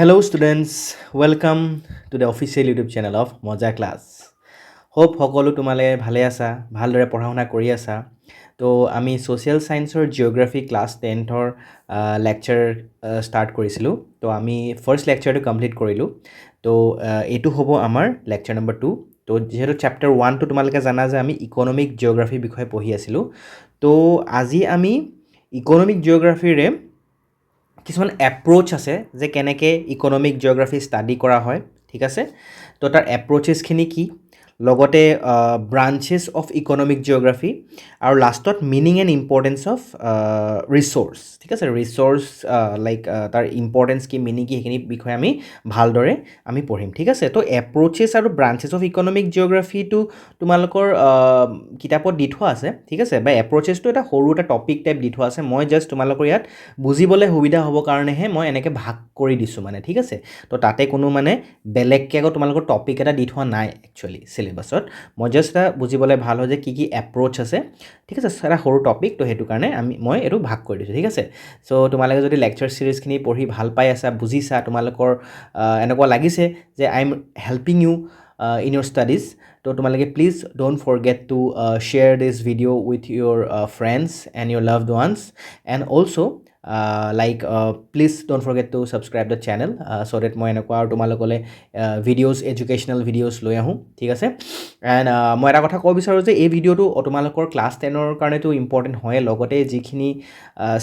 Hello students, welcome to the official YouTube channel of Moja Class. Hope সকলো তোমালে ভালে আছা, ভালদৰে পঢ়া শুনা কৰি আছা। তো আমি সোশ্যাল সায়েন্সৰ জিওগ্ৰাফি ক্লাছ 10ৰ লেকচাৰ ষ্টাৰ্ট কৰিছিলোঁ। তো আমি ফাৰ্ষ্ট লেকচাৰটো কমপ্লিট কৰিলোঁ। তো এইটো হ'ব আমাৰ লেকচাৰ নম্বৰ 2। তো যেহেতু চেপ্টাৰ 1টো তোমালোকে জানা যে আমি ইকনমিক জিওগ্ৰাফিৰ বিষয়ে পঢ়ি আছিলোঁ। তো আজি আমি ইকনমিক জিওগ্ৰাফিৰে কিছুমান এপ্ৰোচ আছে যে কেনেকৈ ইকনমিক জিওগ্ৰাফি ষ্টাডি কৰা হয়, ঠিক আছে। তো তাৰ এপ্ৰোচেছখিনি কি, লগতে ব্ৰাঞ্চেছ অফ ইকনমিক জিওগ্ৰাফি, আৰু লাষ্টত meaning and importance of resource, ঠিক আছে। ৰিচ'ৰ্চ লাইক তাৰ ইম্পৰ্টেঞ্চ কি, মিনিং কি, সেইখিনি বিষয়ে আমি ভালদৰে আমি পঢ়িম, ঠিক আছে। তো এপ্ৰোচেছ আৰু ব্ৰাঞ্চেছ অফ ইকনমিক জিওগ্ৰাফিটো তোমালোকৰ কিতাপত দি থোৱা আছে, ঠিক আছে। বা এপ্ৰোচেছটো এটা সৰু এটা টপিক টাইপ দি থোৱা আছে। মই জাষ্ট তোমালোকৰ ইয়াত বুজিবলৈ সুবিধা হ'ব কাৰণেহে মই এনেকৈ ভাগ কৰি দিছোঁ মানে, ঠিক আছে। তো তাতে কোনো মানে বেলেগকৈ আকৌ তোমালোকৰ টপিক এটা দি থোৱা নাই একচুৱেলি চিলেবাছত। মই জাষ্ট এটা বুজিবলৈ ভাল হয় যে কি এপ্ৰোচ আছে, ঠিক আছে। এটা সৰু টপিক, তো সেইটো কাৰণে মই এইটো ভাগ কৰি দিছোঁ, ঠিক আছে। চ' তোমালোকে যদি লেকচাৰ চিৰিজখিনি পঢ়ি ভাল পাই আছা, বুজিছা, তোমালোকৰ এনেকুৱা লাগিছে যে I am helping you in your studies, তো তোমালোকে please don't forget to share this video' with your friends and your loved ones, and also' please don't forget to subscribe the channel so that মই এনেকুৱা আৰু তোমালোকলৈ videos, educational videos লৈ আহোঁ, ঠিক আছে। এণ্ড মই এটা কথা ক'ব বিচাৰোঁ যে এই ভিডিঅ'টো তোমালোকৰ ক্লাছ 10ৰ কাৰণেতো ইম্পৰ্টেণ্ট হয়, লগতে যিখিনি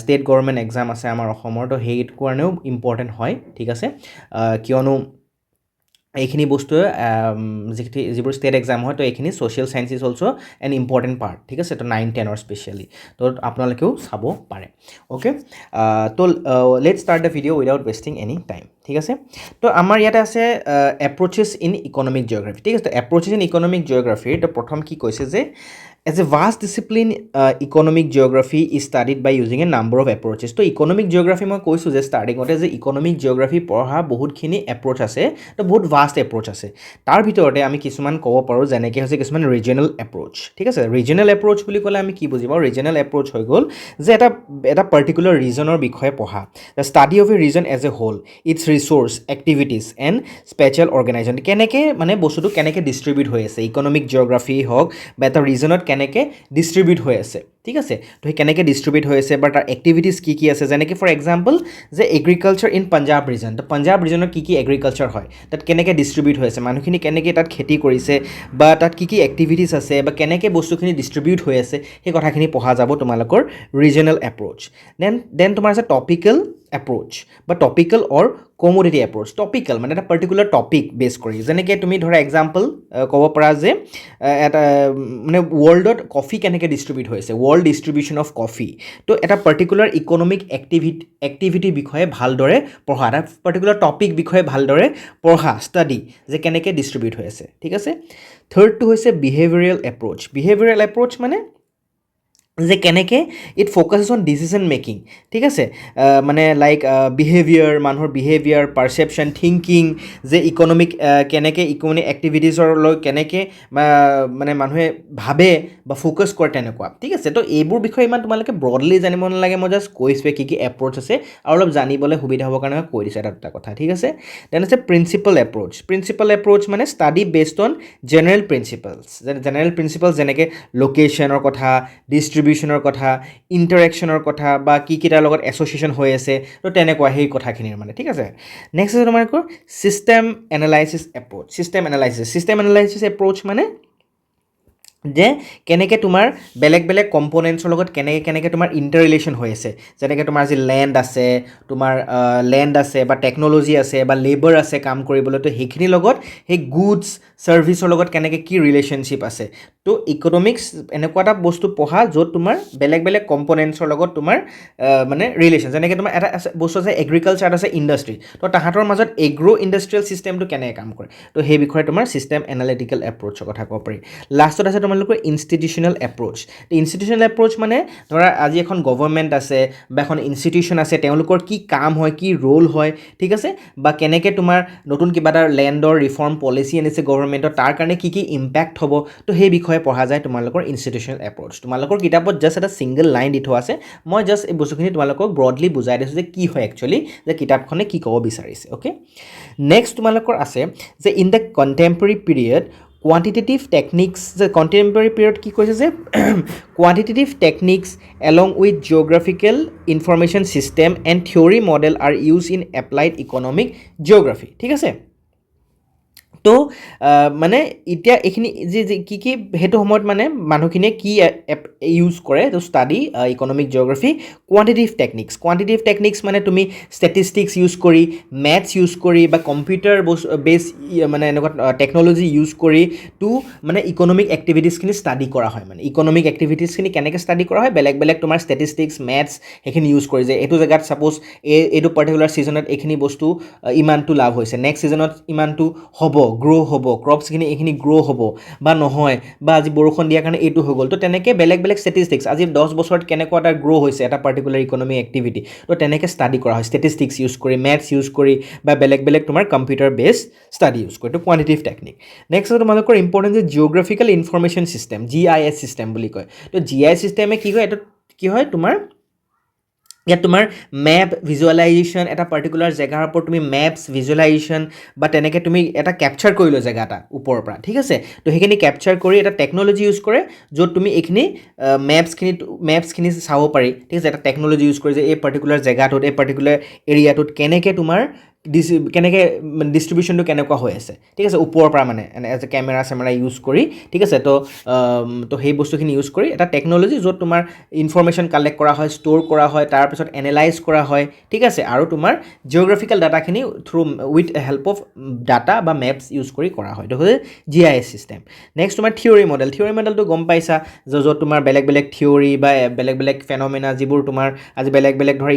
ষ্টেট গভৰ্ণমেণ্ট এক্সাম আছে আমাৰ অসমৰ, তো সেইটো কাৰণেও ইম্পৰ্টেণ্ট হয়, ঠিক আছে। কিয়নো এইখিনি বস্তুৱে যিবোৰ ষ্টেট এক্সাম হয়, তো এইখিনি social science is also' N important part, ঠিক আছে। তো 9-10ৰ স্পেচিয়েলি, তো আপোনালোকেও চাব পাৰে, অ'কে। তো let's start the video' without wasting any time, ঠিক আছে। তো আমাৰ ইয়াতে আছে এপ্ৰোচেছ ইন ইকনমিক জিঅ'গ্ৰাফি, ঠিক আছে। তো এপ্ৰোচেছ ইন ইকনমিক জিঅ'গ্ৰাফিৰ তো প্ৰথম কি কৈছে যে as a vast discipline economic geography is studied by using a number of approaches. তো ইকনমিক জিঅ'গ্ৰাফি মই কৈছোঁ যে ষ্টাৰ্টিঙতে যে ইকনমিক জিঅ'গ্ৰাফি পঢ়া বহুতখিনি এপ্ৰোচ আছে, তো বহুত ভাষ্ট এপ্ৰোচ আছে। তাৰ ভিতৰতে আমি কিছুমান ক'ব পাৰোঁ, যেনেকৈ হৈছে কিছুমান ৰিজনেল এপ্ৰোচ, ঠিক আছে। ৰিজনেল এপ্ৰোচ বুলি ক'লে আমি কি বুজি পাওঁ? ৰিজনেল এপ্ৰোচ হৈ গ'ল যে এটা পাৰ্টিকুলাৰ ৰিজনৰ বিষয়ে পঢ়া, the study of a region as a whole, it's research, activities and spatial organization. কেনেকৈ মানে বস্তুটো কেনেকৈ ডিষ্ট্ৰিবিউট হৈ আছে, ইকনমিক জিঅ'গ্ৰাফি হওক বা এটা ৰিজনত কেনেকৈ ডিষ্ট্ৰিবিউট হৈ আছে, ঠিক আছে। তো সেই কেনেকৈ ডিষ্ট্ৰিবিউট হৈ আছে বা তাৰ এক্টিভিটিজ কি আছে, যেনেকৈ ফৰ এক্সাম্পল যে এগ্ৰিকালচাৰ ইন পাঞ্জাৱ ৰিজন, তো পাঞ্জাৱ ৰিজনত কি এগ্ৰিকালচাৰ হয়, তাত কেনেকৈ ডিষ্ট্ৰিবিউট হৈ আছে, মানুহখিনি কেনেকৈ তাত খেতি কৰিছে, বা তাত কি এক্টিভিটিজ আছে, বা কেনেকৈ বস্তুখিনি ডিষ্ট্ৰিবিউট হৈ আছে, সেই কথাখিনি পঢ়া যাব তোমালোকৰ ৰিজনেল এপ্ৰোচ। দেন তোমাৰ আছে টপিকেল এপ্ৰোচ বা টপিকেল অৰ কমোডিটি এপ্ৰোচ। টপিকেল মানে এটা পাৰ্টিকুলাৰ টপিক বেছ কৰি, যেনেকৈ তুমি ধৰা এক্সাম্পল ক'ব পাৰা যে এটা মানে ৱৰ্ল্ডত কফি কেনেকৈ ডিষ্ট্ৰিবিউট হৈছে, ৱৰ্ল্ড ডিষ্ট্ৰিবিউশ্যন অফ কফি। তো এটা পাৰ্টিকুলাৰ ইকনমিক এক্টিভিটিৰ বিষয়ে ভালদৰে পঢ়া, এটা পাৰ্টিকুলাৰ টপিক বিষয়ে ভালদৰে পঢ়া, ষ্টাডি যে কেনেকৈ ডিষ্ট্ৰিবিউট হৈ আছে, ঠিক আছে। থাৰ্ডটো হৈছে বিহেভিয়ৰেল এপ্ৰোচ। বিহেভিয়ৰেল এপ্ৰোচ মানে যে কেনেকৈ ইট ফ'কাছেছ অন ডিচিশ্যন মেকিং, ঠিক আছে। মানে লাইক বিহেভিয়াৰ, মানুহৰ বিহেভিয়াৰ, পাৰচেপশ্যন, থিংকিং, যে ইকনমিক কেনেকৈ ইকনমিক এক্টিভিটিজলৈ কেনেকৈ মানে মানুহে ভাবে বা ফ'কাছ কৰে তেনেকুৱা, ঠিক আছে। তো এইবোৰ বিষয়ে ইমান তোমালোকে ব্ৰডলি জানিব নালাগে, মই জাষ্ট কৈছোঁৱে কি এপ্ৰোচ আছে, আৰু অলপ জানিবলৈ সুবিধা হ'বৰ কাৰণে মই কৈ দিছোঁ এটা দুটা কথা, ঠিক আছে। দেন আছে প্ৰিন্সিপাল এপ্ৰোচ। প্ৰিন্সিপাল এপ্ৰোচ মানে study based on general principles, general principles যেনেকৈ লোকেশ্যনৰ কথা, ডিষ্ট্ৰিবিউশ্যনৰ কথা, ইণ্টাৰেকশ্যনৰ কথা, বা কি তাৰ লগত এছ'চিয়েশ্যন হৈ আছে, তো তেনেকুৱা সেই কথাখিনিৰ মানে, ঠিক আছে। নেক্সট আছে তোমালোকৰ system analysis approach. System analysis approach মানে যে কেনেকৈ তোমাৰ বেলেগ বেলেগ কম্পনেণ্টছৰ লগত কেনেকৈ তোমাৰ ইণ্টাৰ ৰিলেশ্যন হৈ আছে, যেনেকৈ তোমাৰ আজি লেণ্ড আছে বা টেকন'লজি আছে বা লেবাৰ আছে কাম কৰিবলৈ, তো সেইখিনিৰ লগত সেই গুডছ ছাৰ্ভিচৰ লগত কেনেকৈ কি ৰিলেশ্যনশ্বিপ আছে। তো ইকনমিক্স এনেকুৱা এটা বস্তু পঢ়া য'ত তোমাৰ বেলেগ বেলেগ কম্পনেণ্টছৰ লগত তোমাৰ মানে ৰিলেশ্যন, যেনেকৈ তোমাৰ এটা বস্তু আছে এগ্ৰিকালচাৰ, আছে ইণ্ডাষ্ট্ৰি, তো তাহাঁতৰ মাজত এগ্ৰ' ইণ্ডাষ্ট্ৰিয়েল ছিষ্টেমটো কেনেকৈ কাম কৰে, তো সেই বিষয়ে তোমাৰ ছিষ্টেম এনালিটিকেল এপ্ৰোচৰ কথা ক'ব পাৰি। লাষ্টত আছে তোমালোকৰ ইনষ্টিটিউশ্যনেল এপ্ৰ'চ ইনষ্টিটিউশ্যনেল এপ্ৰ'চ মানে ধৰা আজি এখন গভৰ্ণমেণ্ট আছে বা এখন ইনষ্টিটিউশ্যন আছে তেওঁলোকৰ কি কাম হয় কি ৰোল হয় ঠিক আছে বা কেনেকৈ তোমাৰ নতুন কিবা এটা লেণ্ডৰ ৰিফৰ্ম পলিচি আনিছে গভৰ্ণমেণ্টৰ তাৰ কাৰণে কি কি ইম্পেক্ট হ'ব তো সেই বিষয়ে পঢ়া যায় তোমালোকৰ ইনষ্টিটিউশ্যনেল এপ্ৰ'চ তোমালোকৰ কিতাপত জাষ্ট এটা ছিংগল লাইন দি থোৱা আছে মই জাষ্ট এই বস্তুখিনি তোমালোকক ব্ৰডলি বুজাই দিছোঁ যে কি হয় একচুৱেলি যে কিতাপখনে কি ক'ব বিচাৰিছে অ'কে নেক্সট তোমালোকৰ আছে যে in the contemporary period quantitative techniques the contemporary period কি কৈছে যে quantitative techniques along with geographical information system and theory model are used in applied economic geography ঠিক আছে তো মানে এতিয়া এইখিনি যে কি কি সেইটো সময়ত মানে মানুহখিনিয়ে কি ইউজ কৰে তো study economic geography quantitative techniques মানে তুমি ষ্টেটিষ্টিক্স ইউজ কৰি মেথছ ইউজ কৰি বা কম্পিউটাৰ বেছ মানে এনেকুৱা টেকন'লজি ইউজ কৰি তো মানে ইকনমিক এক্টিভিটিছখিনি ষ্টাডি কৰা হয় মানে ইকনমিক এক্টিভিটিছখিনি কেনেকৈ ষ্টাডি কৰা হয় বেলেগ বেলেগ তোমাৰ ষ্টেটিষ্টিক্স মেথছ সেইখিনি ইউজ কৰি যে এইটো জেগাত ছাপ'জ এইটো পাৰ্টিকুলাৰ ছিজনত এইখিনি বস্তু ইমানটো লাভ হৈছে নেক্সট ছিজনত ইমানটো হ'ব গ্ৰ' হ'ব ক্ৰপছখিনি এইখিনি গ্ৰ' হ'ব বা নহয় বা আজি বৰষুণ দিয়াৰ কাৰণে এইটো হৈ গ'ল তো তেনেকৈ বেলেগ বেলেগ ষ্টেটিষ্টিক্স আজি 10 বছৰত কেনেকুৱা এটা গ্ৰ' হৈছে এটা পাৰ্টিকুলাৰ ইকনমিক এক্টিভিটি তো তেনেকৈ ষ্টাডি কৰা হয় ষ্টেটিষ্টিক্স ইউজ কৰি মেথছ ইউজ কৰি বা বেলেগ বেলেগ তোমাৰ কম্পিউটাৰ বেছ ষ্টাডি ইউজ কৰি তো কোৱান্টিটিভ টেকনিক নেক্সট আছে তোমালোকৰ ইম্পৰ্টেণ্ট যে geographical information system GIS system বুলি কয় তো GIS ছিষ্টেমে কি হয় এইটো কি হয় তোমাৰ ইয়াত তোমাৰ মেপ ভিজুৱেলাইজেশ্যন এটা পাৰ্টিকুলাৰ জেগাৰ ওপৰত তুমি মেপছ ভিজুৱেলাইজেশ্যন বা তেনেকৈ তুমি এটা কেপচাৰ কৰি লোৱা জেগা এটা ওপৰৰ পৰা ঠিক আছে তো সেইখিনি কেপচাৰ কৰি এটা টেকন'লজি ইউজ কৰে য'ত তুমি এইখিনি মেপছখিনি চাব পাৰি ঠিক আছে এটা টেকন'লজি ইউজ কৰি যে এই পাৰ্টিকুলাৰ জেগাটোত এই পাৰ্টিকুলাৰ এৰিয়াটোত কেনেকৈ তোমাৰ কেনেকৈ ডিষ্ট্ৰিবিউশ্যনটো কেনেকুৱা হৈ আছে ঠিক আছে ওপৰৰ পৰা মানে এজ এ কেমেৰা ইউজ কৰি ঠিক আছে তো সেই বস্তুখিনি ইউজ কৰি এটা টেকন'লজি য'ত তোমাৰ ইনফৰমেশ্যন কালেক্ট কৰা হয় ষ্ট'ৰ কৰা হয় তাৰপিছত এনালাইজ কৰা হয় ঠিক আছে আৰু তোমাৰ জিঅ'গ্ৰাফিকেল ডাটাখিনি through with help of data বা মেপছ ইউজ কৰি কৰা হয় এইটো হৈছে GIS ছিষ্টেম নেক্সট তোমাৰ থিয়ৰী মডেলটো গম পাইছা য'ত তোমাৰ বেলেগ বেলেগ থিয়ৰী বা বেলেগ বেলেগ ফেনমেনা যিবোৰ তোমাৰ আজি বেলেগ বেলেগ ধৰ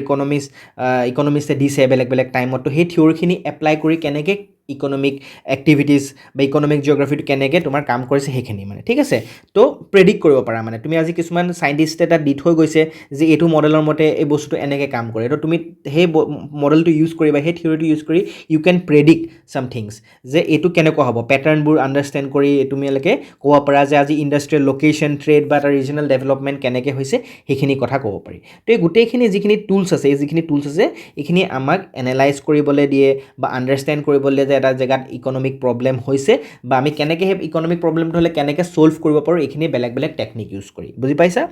ইকনমিষ্টে দিছে বেলেগ বেলেগ টাইমত তো সেই থিয়ৰিখিনি এপ্লাই কৰি কেনেকৈ ইকনমিক এক্টিভিটিজ বা ইকনমিক জিঅ'গ্ৰাফিটো কেনেকৈ তোমাৰ কাম কৰিছে সেইখিনি মানে ঠিক আছে তো প্ৰেডিক্ট কৰিব পাৰা মানে তুমি আজি কিছুমান চাইণ্টিষ্টে এটা দি থৈ গৈছে যে এইটো মডেলৰ মতে এই বস্তুটো এনেকৈ কাম কৰে তো তুমি সেই মডেলটো ইউজ কৰিবা সেই থিয়ৰিটো ইউজ কৰি ইউ কেন প্ৰেডিক্ট ছাম থিংছ যে এইটো কেনেকুৱা হ'ব পেটাৰ্ণবোৰ আণ্ডাৰষ্টেণ্ড কৰি তুমিলোকে ক'ব পাৰা যে আজি ইণ্ডাষ্ট্ৰিয়েল লোকেশ্যন ট্ৰেড বা এটা ৰিজনেল ডেভেলপমেণ্ট কেনেকৈ হৈছে সেইখিনি কথা ক'ব পাৰি তো এই গোটেইখিনি যিখিনি টুলছ আছে এইখিনি আমাক এনালাইজ কৰিবলৈ দিয়ে বা আণ্ডাৰষ্টেণ্ড কৰিবলৈ যে এটা জেগাত ইকনমিক প্ৰব্লেম হৈছে বা আমি কেনেকৈ সেই ইকনমিক প্ৰব্লেমটো হ'লে কেনেকৈ ছল্ভ কৰিব পাৰোঁ এইখিনি বেলেগ বেলেগ টেকনিক ইউজ কৰি বুজি পাইছা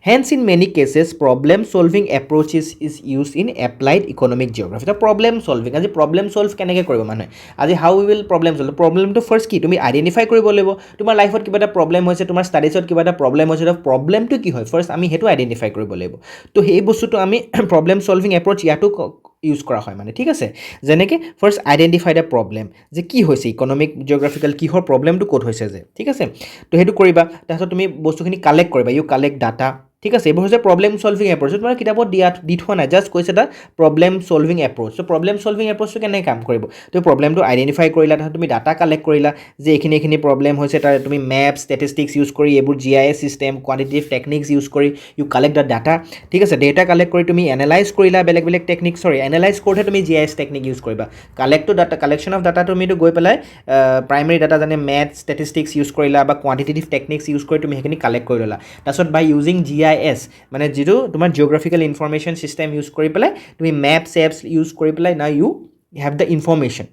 hence in many cases problem solving approach is use in applied economic geography তো প্ৰব্লেম ছল্ভিং আজি প্ৰব্লেম ছল্ভ কেনেকৈ কৰিব মানুহে আজি হাউ উইল প্ৰব্লেম ছল্ভ প্ৰব্লেমটো ফাৰ্ষ্ট কি তুমি আইডেণ্টিফাই কৰিব লাগিব তোমাৰ লাইফত কিবা এটা প্ৰব্লেম হৈছে তোমাৰ ষ্টাডিজত কিবা এটা প্ৰব্লেম হৈছে তো প্ৰব্লেমটো কি হয় ফাৰ্ষ্ট আমি সেইটো আইডেণ্টিফাই কৰিব লাগিব তো সেই বস্তুটো আমি প্ৰব্লেম ছল্ভিং এপ্ৰ'চ ইয়াতো ইউজ কৰা হয় মানে ঠিক আছে যেনেকৈ ফাৰ্ষ্ট আইডেণ্টিফাই দ্য প্ৰব্লেম যে কি হৈছে ইকনমিক জিঅ'গ্ৰাফিকেল কিহৰ প্ৰব্লেমটো ক'ত হৈছে যে ঠিক আছে তো সেইটো কৰিবা তাৰপিছত তুমি বস্তুখিনি কালেক্ট কৰিবা ইউ কালেক্ট ডাটা ঠিক আছে এইবোৰ হৈছে প্ৰব্লেম ছল্ভিং এপ্ৰ'চ তোমাৰ কিতাপত দি থোৱা নাই জাষ্ট কৈছে এটা প্ৰব্লেম ছল্ভিং এপ্ৰ'চ ত' প্ৰব্লেম ছল্ভিং এপ্ৰ'চটো কেনেকৈ কাম কৰিব তুমি প্ৰব্লেমটো আইডেণ্টিফাই কৰিলা তাৰপিছত তুমি ডাটা কালেক্ট কৰিলা যে এইখিনি প্ৰব্লেম হৈছে তাৰ তুমি মেপ ষ্টেটিষ্টিক্স ইউজ কৰি এইবোৰ GIS system quantitative techniques use কৰি ইউ কালেক্ট দ্য ডাটা ঠিক আছে ডেটা কালেক্ট কৰি তুমি এনালাইজ কৰিলা বেলেগ বেলেগ টেকনিক এনালাইজ কৰোঁতে তুমি GIS টেকনিক ইউজ কৰিবা কালেকশ্যন অফ ডাটা তুমিতো গৈ পেলাই প্ৰাইমেৰী ডাটা যেনে মেথছ ষ্টেটিষ্টিক্স ইউজ কৰিলা বা কোৱান্টিটিভ টেকনিক্স ইউজ কৰি তুমি সেইখিনি কালেক্ট কৰি ল'লা তাৰপিছত বাই ইউজিং GIS মানে যিটো তোমাৰ জিঅ'গ্ৰাফিকেল ইনফৰমেশ্যন ছিষ্টেম ইউজ কৰি পেলাই তুমি মেপছ এপছ ইউজ কৰি পেলাই না you have the information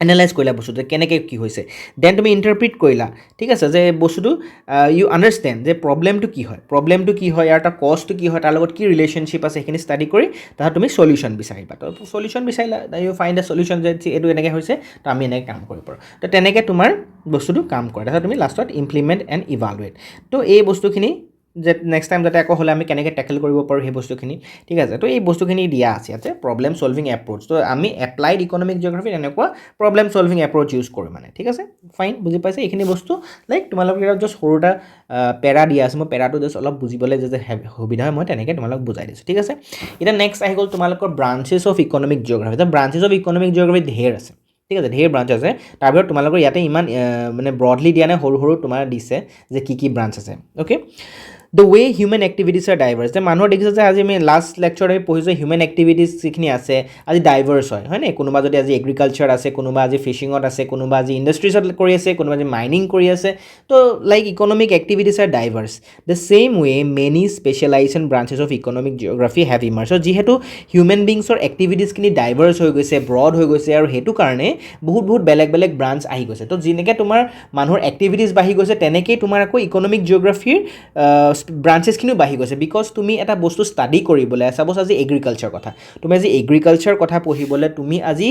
analyse কৰিলা বস্তুটো কেনেকৈ কি হৈছে দেন তুমি ইণ্টাৰপ্ৰিট কৰিলা ঠিক আছে যে বস্তুটো ইউ আণ্ডাৰষ্টেণ্ড যে প্ৰব্লেমটো কি হয় ইয়াৰ এটা কষ্টটো কি হয় তাৰ লগত কি ৰিলেশ্যনশ্বিপ আছে সেইখিনি ষ্টাডি কৰি তাৰপিছত তুমি চলিউশ্যন বিচাৰিবা তো চলিউশ্যন বিচাৰিলা ইউ ফাইণ্ড দ্য চলিউশ্যন যে এইটো এনেকৈ হৈছে তো আমি এনেকৈ কাম কৰিব পাৰোঁ তো তেনেকৈ তোমাৰ বস্তুটো কাম কৰে তাৰপিছত তুমি লাষ্টত ইমপ্লিমেণ্ট এণ্ড ইভালুৱেট তো এই বস্তুখিনি যে নেক্সট টাইম যাতে আকৌ হ'লে আমি কেনেকৈ টেকেল কৰিব পাৰোঁ সেই বস্তুখিনি ঠিক আছে তো এই বস্তুখিনি দিয়া আছে ইয়াতে প্ৰব্লেম ছল্ভিং এপ্ৰ'চ তো আমি এপ্লাইড ইকনমিক জিঅ'গ্ৰাফিত এনেকুৱা প্ৰব্লেম ছল্ভিং এপ্ৰ'চ ইউজ কৰোঁ মানে ঠিক আছে ফাইন বুজি পাইছে এইখিনি বস্তু লাইক তোমালোকৰ জাষ্ট সৰু এটা পেৰা দিয়া আছে মই পেৰাটো জাষ্ট অলপ বুজিবলৈ যে সুবিধা হয় মই তেনেকৈ তোমালোকক বুজাই দিছোঁ ঠিক আছে এতিয়া নেক্সট আহি গ'ল তোমালোকৰ ব্ৰাঞ্চেছ অফ ইকনমিক জিঅ'গ্ৰাফি তো ব্ৰাঞ্চেছ অফ ইকনমিক জিঅ'গ্ৰাফি ধেৰ আছে ঠিক আছে ঢেৰ ব্ৰাঞ্চ আছে তাৰ ভিতৰত তোমালোকৰ ইয়াতে ইমান মানে ব্ৰডলি দিয়া নাই সৰু সৰু তোমাৰ দিছে যে কি ব্ৰাঞ্চ আছে okay The way human activities are diverse. যে মানুহৰ দেখিছে যে আজি আমি লাষ্ট লেকচাৰত আমি পঢ়িছোঁ হিউমেন এক্টিভিটিজ যিখিনি আছে আজি ডাইভাৰ্ছ হয় নে কোনোবা যদি আজি এগ্ৰিকালচাৰ আছে কোনোবা আজি ফিচিঙত আছে কোনোবা আজি ইণ্ডাষ্ট্ৰিজত কৰি আছে কোনোবা আজি মাইনিং কৰি আছে তো like economic activities are diverse the same way many specialization branches of economic geography have emerge so' যিহেতু হিউমেন বিংছৰ এক্টিভিটিজখিনি ডাইভাৰ্ছ হৈ গৈছে ব্ৰড হৈ গৈছে আৰু সেইটো কাৰণে বহুত বেলেগ বেলেগ ব্ৰাঞ্চ আহি গৈছে তো যেনেকৈ তোমাৰ মানুহৰ এক্টিভিটিজ বাঢ়ি গৈছে তেনেকেই তোমাৰ আকৌ ইকনমিক জিঅ'গ্ৰাফিৰ ব্ৰাঞ্চেছখিনিও বাঢ়ি গৈছে বিকজ তুমি এটা বস্তু ষ্টাডি কৰিবলৈ চাপ'জ আজি এগ্ৰিকালচাৰ কথা তুমি আজি এগ্ৰিকালচাৰ কথা পঢ়িবলৈ তুমি আজি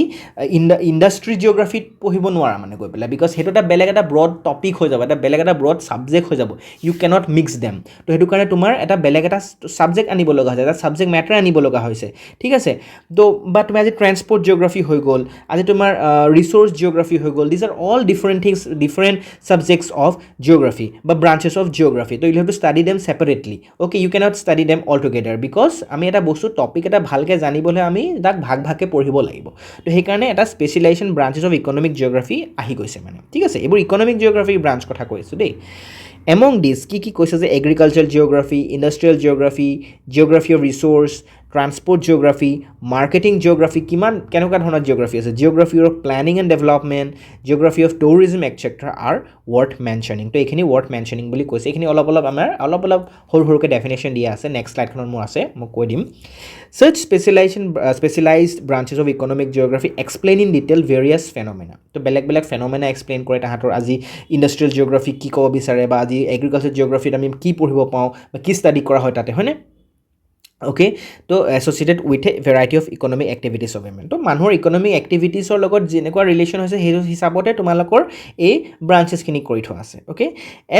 ইণ্ডাষ্ট্ৰি জিঅ'গ্ৰাফিত পঢ়িব নোৱাৰা মানে গৈ পেলাই বিকজ সেইটো এটা বেলেগ এটা ব্ৰড টপিক হৈ যাব এটা বেলেগ এটা ব্ৰড ছাবজেক্ট হৈ যাব ইউ কেনট মিক্স দেম তো সেইটো কাৰণে তোমাৰ এটা বেলেগ এটা ছাবজেক্ট আনিব লগা হৈছে এটা ছাবজেক্ট মেটাৰ আনিব লগা হৈছে ঠিক আছে তো বা তুমি আজি ট্ৰেন্সপৰ্ট জিঅ'গ্ৰাফি হৈ গ'ল আজি তোমাৰ ৰিচোৰ্চ জিঅ'গ্ৰাফি হৈ গ'ল these are all different things different subjects of geography বা ব্ৰাঞ্চেছ অফ জিঅ'গ্ৰাফি তো you have to study them separately okay you cannot study them all together because আমি এটা বস্তু টপিক এটা ভালকৈ জানিবলৈ আমি তাক ভাগকৈ পঢ়িব লাগিব তো সেইকাৰণে এটা specialisation branches of economic geography আহি গৈছে মানে ঠিক আছে এইবোৰ ইকনমিক জিঅ'গ্ৰাফি ব্ৰাঞ্চ কথা কৈছোঁ দেই এমং দিছ কি কৈছে যে agriculture geography industrial geography geography of resource transport geography marketing geography কেনেকুৱা ধৰণৰ জিঅ'গ্ৰাফি আছে geography of planning and development geography of tourism etcetera are worth mentioning তো এইখিনি ৱৰ্থ মেনশ্যনিং বুলি কৈছে এইখিনি অলপ আমাৰ অলপ সৰুকৈ ডেফিনেশ্যন দিয়া আছে নেক্সট শ্লাইডখনত মোৰ আছে মই কৈ দিম such specialized branches of economic geography explain in detail various phenomena তো বেলেগ ফেনমেনা এক্সপ্লেইন কৰে তাহাঁতৰ আজি ইণ্ডাষ্ট্ৰিয়েল জিঅ'গ্ৰাফি কি ক'ব বিচাৰে বা আজি এগ্ৰিকালচাৰ জিঅ'গ্ৰাফিত আমি কি পঢ়িব পাওঁ বা কি ষ্টাডি কৰা হয় তাতে হয়নে অ'কে তো associated with a variety of economic activities of Yemen তো মানুহৰ ইকনমিক এক্টিভিটিছৰ লগত যেনেকুৱা ৰিলেশ্যন হৈছে সেই হিচাপতে তোমালোকৰ এই ব্ৰাঞ্চেছখিনি কৰি থোৱা আছে okay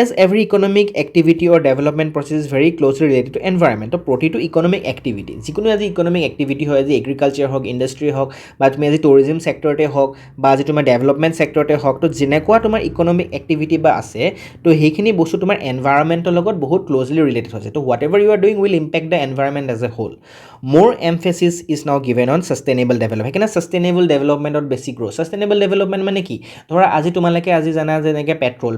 as every economic activity or development process is very closely related to environment তো প্ৰতিটো ইকনমিক এক্টিভিটি যিকোনো আজি ইকনমিক এক্টিভিটি হয় আজি এগ্ৰিকালচাৰ হওক ইণ্ডাষ্ট্ৰি হওক বা তুমি আজি টুৰিজম ছেক্টৰতে হওক বা আজি তোমাৰ ডেভেলপমেণ্ট ছেক্টৰতে হওক তো যেনেকুৱা তোমাৰ ইকনমিক এক্টিভিটি বা আছে তো সেইখিনি বস্তু তোমাৰ এনভাইৰমেণ্টৰ লগত বহুত ক্ল'জলি ৰিলেটেড হৈছে তো whatever you are doing will impact the environment as a whole. More emphasis is now given on sustainable development. সেইকাৰণে sustainable developmentত বেছি গ্ৰ'থ sustainable development মানে কি ধৰা আজি তোমালোকে আজি জানা যেনেকৈ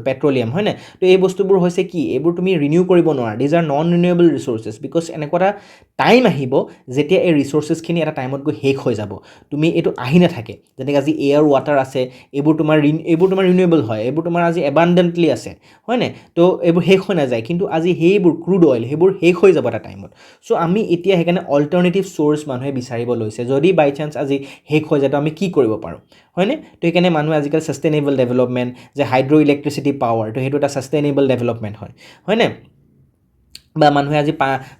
পেট্ৰলিয়াম হয় নে তো এই বস্তুবোৰ হৈছে কি এইবোৰ তুমি ৰিনিউ কৰিব নোৱাৰা these are non renewable resources because এনেকুৱা এটা টাইম আহিব যেতিয়া এই ৰিচোৰ্চেছখিনি এটা টাইমত গৈ শেষ হৈ যাব তুমি এইটো আহি নাথাকে যেনেকৈ আজি এয়াৰ ৱাটাৰ আছে এইবোৰ তোমাৰ ৰিনিউৱেবল হয় এইবোৰ তোমাৰ আজি এবাণ্ডেণ্টলি আছে হয়নে তো এইবোৰ শেষ হৈ নাযায় কিন্তু আজি সেইবোৰ ক্ৰুড অইল সেইবোৰ শেষ হৈ যাব এটা টাইমত চ' আমি এতিয়া সেইকাৰণে অল্টাৰনেটিভ চ'ৰ্চ মানুহে বিচাৰিব লৈছে যদি বাই চান্স আজি শেষ হৈ যায় তো আমি কি কৰিব পাৰোঁ হয়নে তো সেইকাৰণে মানুহে আজিকালি ছাষ্টেইনেবল ডেভেলপমেণ্ট যে হাইড্ৰ' ইলেক্ট্ৰিচিটি পাৱাৰ তো সেইটো এটা ছাষ্টেইনেবল ডেভেলপমেণ্ট হয়নে বা মানুহে আজি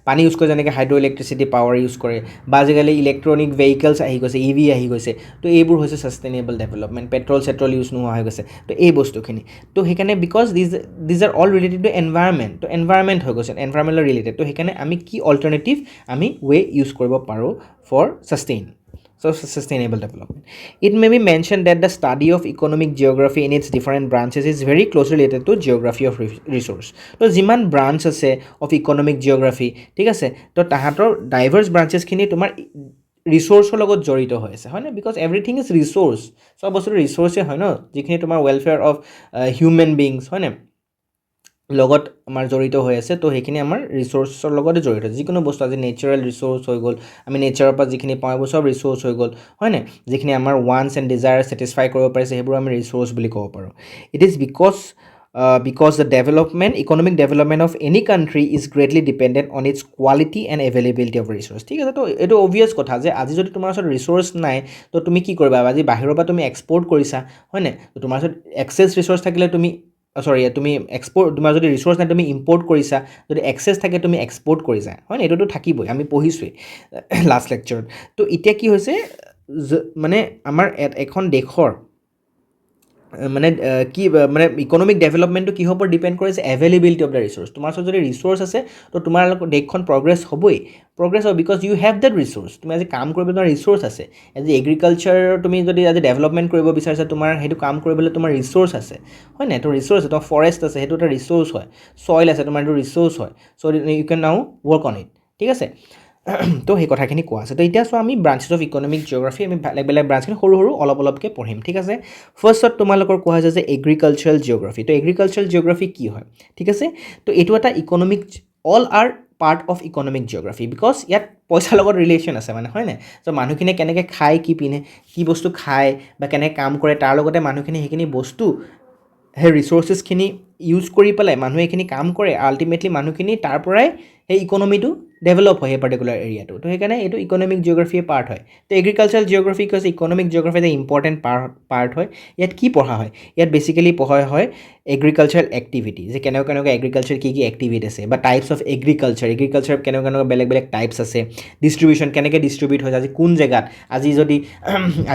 পানী ইউজ কৰে যেনেকৈ হাইড্ৰ' ইলেক্ট্ৰিচিটি পাৱাৰ ইউজ কৰে বা আজিকালি ইলেক্ট্ৰনিক ভেহিকলছ আহি গৈছে EV আহি গৈছে তো এইবোৰ হৈছে ছাষ্টেইনেবল ডেভেলপমেণ্ট পেট্ৰল ইউজ নোহোৱা হৈ গৈছে তো এই বস্তুখিনি তো সেইকাৰণে because these are all related to environment তো এনভাইৰমেণ্ট হৈ গৈছে এনভাইৰমেণ্টৰ ৰিলেটেড তো সেইকাৰণে আমি কি অল্টাৰনেটিভ আমি ৱে ইউজ কৰিব পাৰোঁ for sustainable development. It may be mentioned that the study of economic geography in its different branches is very closely related to geography of resource. তো যিমান ব্ৰাঞ্চ আছে অফ ইকনমিক জিঅ'গ্ৰাফি ঠিক আছে তো তাহাঁতৰ ডাইভাৰ্ছ ব্ৰাঞ্চেছখিনি তোমাৰ ৰিচোৰ্চৰ লগত জড়িত হৈ আছে হয়নে বিকজ এভৰিথিং ইজ ৰিচোৰ্চ চব বস্তুটো ৰিচোৰ্চে হয় ন যিখিনি তোমাৰ ৱেলফেয়াৰ অফ হিউমেন বিংছ হয়নে লগত আমাৰ জড়িত হৈ আছে তো সেইখিনি আমাৰ ৰিচোৰ্চৰ লগতে জড়িত যিকোনো বস্তু আজি নেচাৰেল ৰিচোৰ্চ হৈ গ'ল আমি নেচাৰৰ পৰা যিখিনি পাওঁ এইবোৰ চব ৰিচোৰ্চ হৈ গ'ল হয়নে যিখিনি আমাৰ ৱান্টছ এণ্ড ডিজায়াৰ ছেটিছফাই কৰিব পাৰিছে সেইবোৰ আমি ৰিচোৰ্চ বুলি ক'ব পাৰোঁ it is because the economic development of any country is greatly dependent on its quality and availability of resource ঠিক আছে তো এইটো অবভিয়াছ কথা যে আজি যদি তোমাৰ ওচৰত ৰিচোৰ্চ নাই তো তুমি কি কৰিবা আজি বাহিৰৰ পৰা তুমি এক্সপৰ্ট কৰিছা হয়নে তো তোমাৰ ওচৰত এক্সেছ ৰিচোৰ্চ থাকিলে তুমি তোমাৰ যদি ৰিচোৰ্চ নাই তুমি ইম্পৰ্ট কৰিছা যদি এক্সেছ থাকে তুমি এক্সপৰ্ট কৰিছা হয় নে এইটোতো থাকিবই আমি পঢ়িছোৱেই লাষ্ট লেকচাৰত তো এতিয়া কি হৈছে মানে আমাৰ এখন দেশৰ মানে কি মানে ইকনমিক ডেভেলপমেণ্টটো কিহৰ ওপৰত ডিপেণ্ড কৰে যে এভেইলেবিলিটি অফ দ্য ৰিচোৰ্চ তোমাৰ ওচৰত যদি ৰিচোৰ্চ আছে তো তোমাৰ দেশখন প্ৰগ্ৰেছ হ'বই because you have that resource তুমি আজি কাম কৰিবলৈ তোমাৰ ৰিচোৰ্চ আছে আজি এগ্ৰিকালচাৰ তুমি যদি আজি ডেভেলপমেণ্ট কৰিব বিচাৰিছা তোমাৰ সেইটো কাম কৰিবলৈ তোমাৰ ৰিচোৰ্চ আছে হয় নাই তো ৰিচোৰ্চ আছে তোমাৰ ফৰেষ্ট আছে সেইটো এটা ৰিচোৰ্চ হয় চইল আছে তোমাৰ এইটো ৰিচোৰ্চ হয় চ' ইউ কেন নাও ৱৰ্ক অন ইট ঠিক আছে তো সেই কথাখিনি কোৱা আছে তো এতিয়া চোৱা আমি ব্ৰাঞ্চেছ অফ ইকনমিক জিঅ'গ্ৰাফি আমি বেলেগ বেলেগ ব্ৰাঞ্চখিনি সৰু সৰু অলপকৈ পঢ়িম ঠিক আছে ফাৰ্ষ্টত তোমালোকৰ কোৱা হৈছে যে এগ্ৰিকালচাৰেল জিঅ'গ্ৰাফি তো এগ্ৰিকালচাৰেল জিঅ'গ্ৰাফি কি হয় ঠিক আছে তো এইটো এটা economic all R part of economic geography because ইয়াত পইচাৰ লগত ৰিলেশ্যন আছে মানে হয় নাই ত' মানুহখিনিয়ে কেনেকৈ খায় কি পিন্ধে কি বস্তু খায় বা কেনেকৈ কাম কৰে তাৰ লগতে মানুহখিনি সেইখিনি বস্তু সেই ৰিচ'ৰ্চেছখিনি ইউজ কৰি পেলাই মানুহে এইখিনি কাম কৰে আল্টিমেটলি মানুহখিনি তাৰ পৰাই সেই ইকনমিটো ডেভেলপ হয় সেই পাৰ্টিকুলাৰ এৰিয়াটো তো সেইকাৰণে এইটো ইকনমিক জিঅ'গ্ৰাফিয়ে পাৰ্ট হয় তো এগ্ৰিকালচাৰেল জিঅ'গ্ৰাফি কৈছে ইকনমিক জিঅ'গ্ৰাফি এটা ইম্পৰ্টেণ্ট পাৰ্ট হয় ইয়াত কি পঢ়া হয় ইয়াত বেচিকেলি পঢ়া হয় এগ্ৰিকালচাৰেল এক্টিভিটি যে কেনেকুৱা এগ্ৰিকালচাৰ কি এক্টিভিটি আছে বা টাইপছ অফ এগ্ৰিকালচাৰ কেনেকুৱা বেলেগ বেলেগ টাইপছ আছে ডিষ্ট্ৰিবিউশ্যন কেনেকৈ ডিষ্ট্ৰিবিউট হৈছে আজি কোন জেগাত আজি